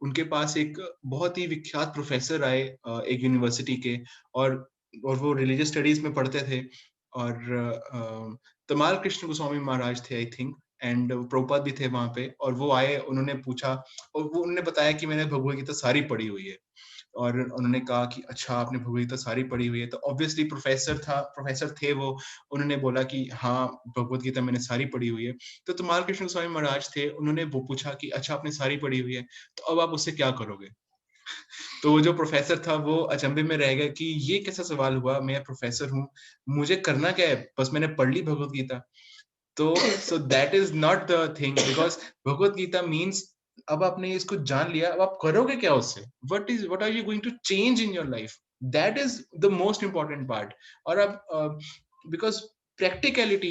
उनके पास एक बहुत ही विख्यात प्रोफेसर आए एक यूनिवर्सिटी के, और वो रिलीजियस स्टडीज में पढ़ते थे, और तमाल कृष्ण गोस्वामी महाराज थे आई थिंक, एंड प्रभुपाद भी थे वहां पे, और वो आए, उन्होंने पूछा, और वो उन्होंने बताया कि मैंने भगवद गीता सारी पढ़ी हुई है। और उन्होंने कहा कि अच्छा, आपने भगवद गीता सारी पढ़ी हुई है, तो ऑब्वियसली प्रोफेसर थे वो, उन्होंने बोला कि हाँ, भगवद गीता मैंने सारी पढ़ी हुई है। तो तमाल कृष्ण गोस्वामी महाराज थे, उन्होंने वो पूछा कि अच्छा, आपने सारी पढ़ी हुई है, तो अब आप उससे क्या करोगे? तो वो जो प्रोफेसर था वो अचंभे में रह गया कि ये कैसा सवाल हुआ, मैं प्रोफेसर हूँ, मुझे करना क्या है, बस मैंने पढ़ ली भगवद गीता। तो so that is not the thing, because Bhagavad Gita means अब आपने इसको जान लिया, अब आप करोगे क्या उससे, what are you going to change in your life, that is the most important part. और अब because practicality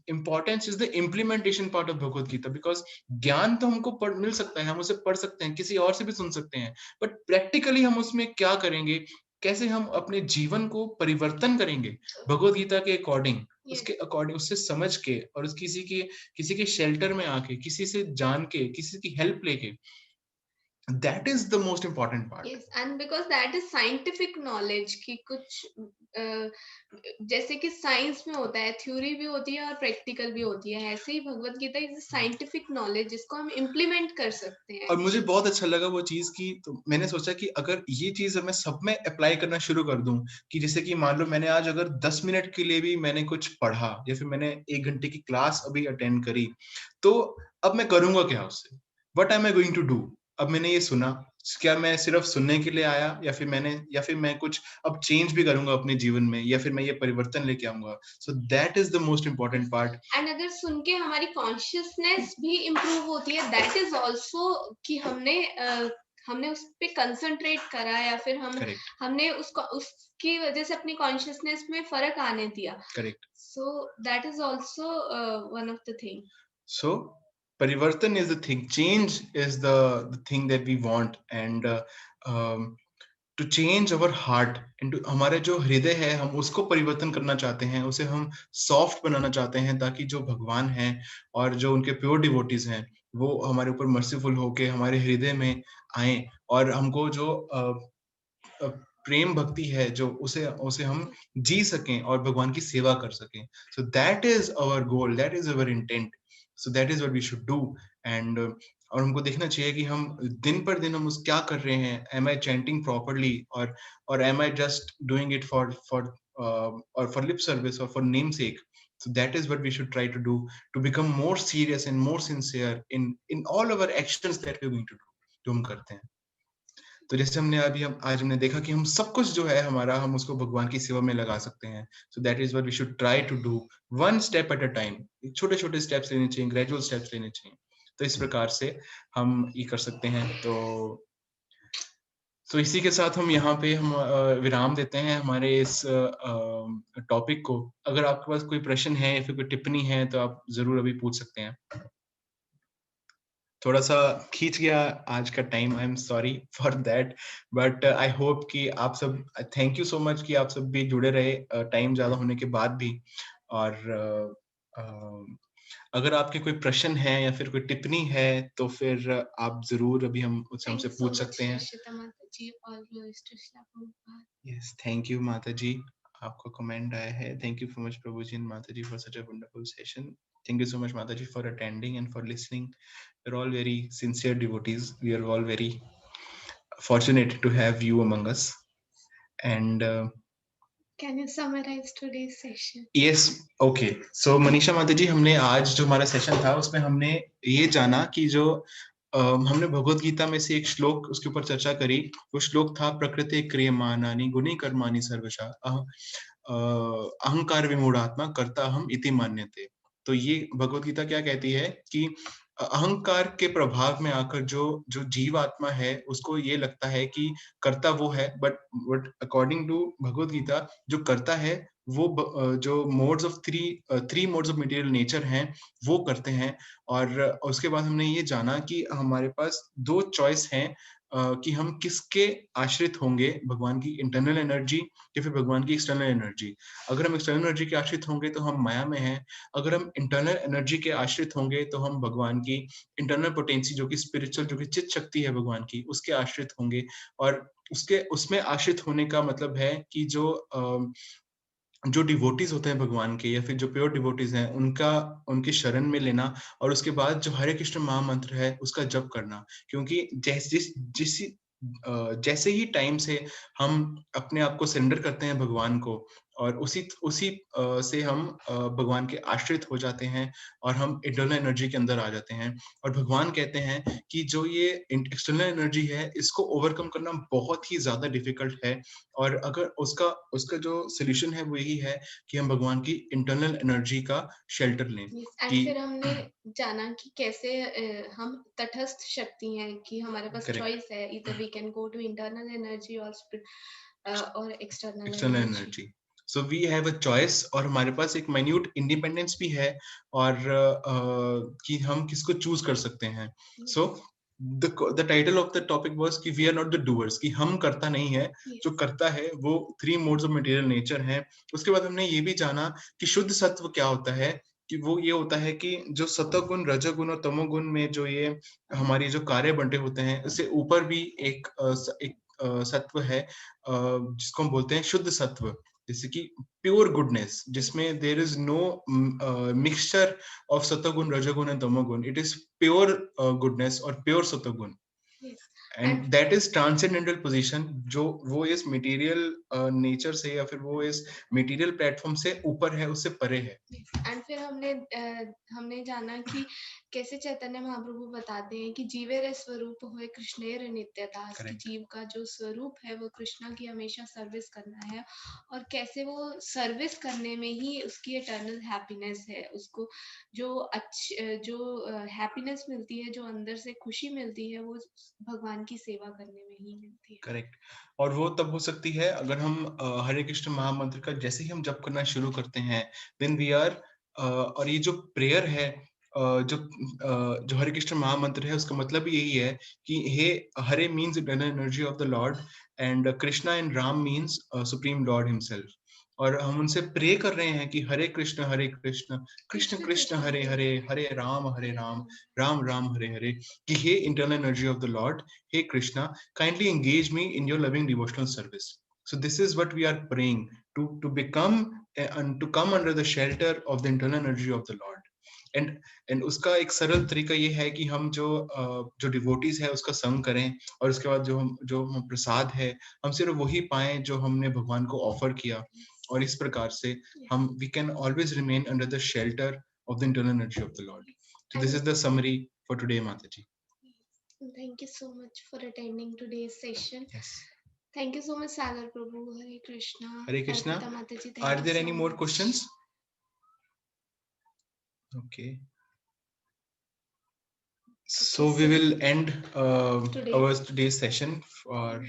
importance is the implementation part of Bhagavad Gita, because ज्ञान तो हमको मिल सकता है, हम उसे पढ़ सकते हैं, किसी और से भी सुन सकते हैं, बट प्रैक्टिकली हम उसमें क्या करेंगे, कैसे हम अपने जीवन को परिवर्तन करेंगे भगवत गीता के अकॉर्डिंग, उसके अकॉर्डिंग, उससे समझ के और किसी के शेल्टर में आके, किसी से जान के, किसी की हेल्प लेके, that is the most important part. Yes, and because that is scientific knowledge कि कुछ जैसे कि साइंस में होता है, थ्योरी भी होती है और प्रैक्टिकल भी होती है, ऐसे ही Bhagavad Gita is scientific knowledge जिसको हम इम्प्लीमेंट कर सकते हैं। और मुझे बहुत अच्छा लगा वो चीज की, तो मैंने सोचा कि अगर ये चीज मैं सब में अप्लाई करना शुरू कर दूं, कि जैसे कि मान लो मैंने आज अगर 10 मिनट के लिए भी मैंने कुछ पढ़ा या फिर मैंने 1 घंटे की क्लास अभी अटेंड करी, तो अब मैं करूंगा क्या उससे? What am I going to do? अब मैंने ये सुना, क्या मैं सिर्फ सुनने के लिए आया, या फिर मैं कुछ अब चेंज भी करूंगा अपने जीवन में, या फिर मैं ये परिवर्तन लेके आऊंगा? सो that is the most important part. And अगर सुन के हमारी कॉन्शियसनेस भी इम्प्रूव होती है, दैट इज ऑल्सो कि हमने उस पे कंसंट्रेट करा, या फिर हमने उसकी वजह से अपनी कॉन्शियसनेस में फर्क आने दिया। Correct. So that is also one of the thing. सो परिवर्तन is the thing, change is the thing that we want, and to change our heart, into हमारे जो हृदय है हम उसको परिवर्तन करना चाहते हैं, उसे हम सॉफ्ट बनाना चाहते हैं, ताकि जो भगवान हैं और जो उनके प्योर डिवोटीज हैं वो हमारे ऊपर मर्सीफुल होके हमारे हृदय में आए, और हमको जो प्रेम भक्ति है जो उसे हम जी सकें और भगवान की सेवा कर सकें। So that is our goal, that is our intent, so that is what we should do. And और हमको देखना चाहिए कि हम दिन पर दिन हम उस क्या कर रहे हैं, एम आई चैंटिंग प्रॉपरली, और am I just doing it for lip service और for namesake. So that is what we should try to do, to become more serious and more sincere in all our actions that we're going to do, जो हम करते हैं। तो जैसे आज हमने देखा कि हम सब कुछ जो है हमारा, हम उसको भगवान की सेवा में लगा सकते हैं। So that is what we should try to do, one step at a time. छोटे छोटे स्टेप्स लेने चाहिए, ग्रेजुअल स्टेप्स लेने चाहिए। तो इस प्रकार से हम ये कर सकते हैं। तो इसी के साथ हम यहाँ पे हम विराम देते हैं हमारे इस टॉपिक को। अगर आपके पास कोई प्रश्न है या फिर कोई टिप्पणी है तो आप जरूर अभी पूछ सकते हैं। थोड़ा सा खींच गया आज का time, I am sorry for that, but I hope कि आप सब, थैंक यू सो मच कि आप सब भी जुड़े रहे टाइम ज्यादा होने के बाद भी। और अगर आपके कोई प्रश्न है या फिर कोई टिप्पणी है तो फिर आप जरूर अभी हमसे पूछ सकते हैं। यस, थैंक यू माता जी, आपका कमेंट आया है। Thank you so much Prabhu ji and Mata ji for such a wonderful session. Thank you so much, Mataji, for attending and for listening. We're all very sincere devotees. We are all very fortunate to have you among us. And can you summarize today's session? Yes, okay. So Manisha Mataji, हमने आज जो हमारा सेशन था उसमें हमने ये जाना कि जो हमने भगवत गीता में से एक श्लोक उसके ऊपर चर्चा करी। वो श्लोक था प्रकृति क्रियमाणानि गुणी कर्माणि सर्वशः अहंकार विमूढ़ात्मा कर्ता हम इति मान्यते। तो ये भगवत गीता क्या कहती है कि अहंकार के प्रभाव में आकर जो जीव आत्मा है उसको ये लगता है कि कर्ता वो है, but according to Bhagavad Gita जो कर्ता है वो जो modes of three modes of material nature हैं वो करते हैं। और उसके बाद हमने ये जाना कि हमारे पास दो चॉइस हैं कि हम किसके आश्रित होंगे, भगवान की इंटरनल एनर्जी या फिर भगवान की एक्सटर्नल एनर्जी। अगर हम एक्सटर्नल एनर्जी के आश्रित होंगे तो हम माया में हैं, अगर हम इंटरनल एनर्जी के आश्रित होंगे तो हम भगवान की इंटरनल पोटेंसी जो कि स्पिरिचुअल, जो कि चित्त शक्ति है भगवान की, उसके आश्रित होंगे। और उसमें आश्रित होने का मतलब है कि जो डिवोटीज होते हैं भगवान के या फिर जो प्योर डिवोटीज हैं उनके शरण में लेना, और उसके बाद जो हरे कृष्ण महामंत्र है उसका जप करना। क्योंकि जैसे ही टाइम से हम अपने आप को सरेंडर करते हैं भगवान को, और उसी से हम भगवान के आश्रित हो जाते हैं और हम इंटरनल एनर्जी के अंदर आ जाते हैं। और भगवान कहते हैं कि जो ये एक्सटर्नल एनर्जी है इसको ओवरकम करना बहुत ही ज्यादा डिफिकल्ट है, और अगर उसका जो सोल्यूशन है वो यही है कि हम भगवान की इंटरनल एनर्जी का शेल्टर लें। फिर हमने जाना कि कैसे हम तटस्थ शक्ति हैं, कि हमारे पास चॉइस है, इधर we can go to internal energy और external energy. So we have a choice, और हमारे पास एक माइन्यूट इंडिपेंडेंस भी है, और कि हम किसको चूज कर सकते हैं। So the title of the topic was कि we are not the doers, कि हम करता नहीं है, जो करता है वो 3 modes of material nature है. उसके बाद हमने ये भी जाना कि शुद्ध सत्व क्या होता है, कि वो ये होता है कि जो सतोगुण, रजोगुण और तमोगुण में जो ये हमारी जो कार्य बंटे होते हैं, उससे ऊपर भी एक सत्व है जिसको हम बोलते हैं शुद्ध सत्व, जैसे कि प्योर गुडनेस, जिसमें there is no mixture of satoguna, rajoguna and tamoguna. It is pure goodness और pure satoguna. And that is transcendental position, जो वो इस मटेरियल नेचर से या फिर वो इस मटेरियल प्लेटफॉर्म से ऊपर है, उससे परे है. एंड फिर हमने जाना कि कैसे चैतन्य महाप्रभु बताते हैं कि जीवेर स्वरूप होए कृष्णेर नित्यदास, कि जीव का जो स्वरूप है वो कृष्णा की हमेशा सर्विस करना है, और कैसे वो सर्विस करने में ही उसकी इटर्नल हैप्पीनेस है. उसको जो हैप्पीनेस मिलती है, जो अंदर से खुशी मिलती है, वो भगवान की सेवा करने में ही मिलती है. करेक्ट. और वो तब हो सकती है अगर हम हरे कृष्ण महामंत्र का जैसे ही हम जप करना शुरू करते हैं, व्हेन वी आर, और ये जो प्रेयर है, जो हरे कृष्ण महामंत्र है, उसका मतलब यही है कि हे Hare means eternal energy of the Lord, and Krishna and Ram means supreme Lord himself. और हम उनसे प्रे कर रहे हैं कि हरे कृष्ण कृष्ण कृष्ण हरे हरे, हरे राम राम राम हरे हरे, कि हे internal energy of the Lord, हे Krishna, kindly engage me in your loving devotional service. So this is what we are praying to become and to come under the shelter of the internal energy of the Lord. And उसका एक सरल तरीका ये है कि हम जो डिवोटीज है उसका संग करें, और उसके बाद जो हम प्रसाद है, हम सिर्फ वही पाएं जो हमने भगवान को ऑफर किया, और इस प्रकार से हम we can always remain under the shelter of the internal energy of the Lord. So this is the summary for today, Mataji. Thank you so much for attending today's session. Yes. Thank you so much, Sagar Prabhu. Hare Krishna. Hare Krishna. Arpita Mataji, Are there so any more questions? Okay. So we will end today's session for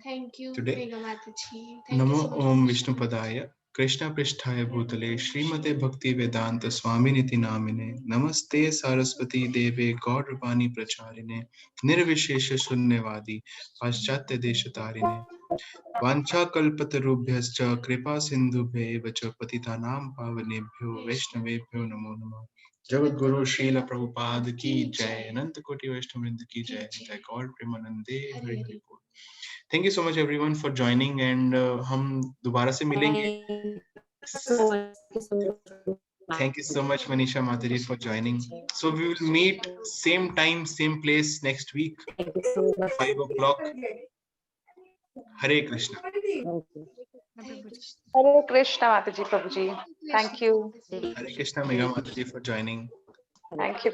thank you, today. Megha Mataji. Namo Om Vishnu Padaya Krishna Pristhaya Bhutale Srimate Bhakti Vedanta Swaminiti Namine Namaste Saraswati Deve Gaurvani Pracharine Nirvishesha Shunyavadi Paschatya Deshatarine Vancha Kalpatarubhyascha Kripa Sindhubheva Cha Patitanam Pavanebhyo Vaishnavebhyo Namo Namah. Jagat Guru Srila Prabhupada ki jai, Ananta Koti Vaishnavrind ki jai, Jai Gaur Premanande Hari Hari Bol. Thank you so much everyone for joining, and हम दोबारा से मिलेंगे. Thank you so much Manisha Mataji for joining. So we will meet same time, same place next week, 5 o'clock. Hare Krishna. Hare Krishna Mataji Prabhuji. Thank you. Hare Krishna Megha Mataji for joining. Thank you.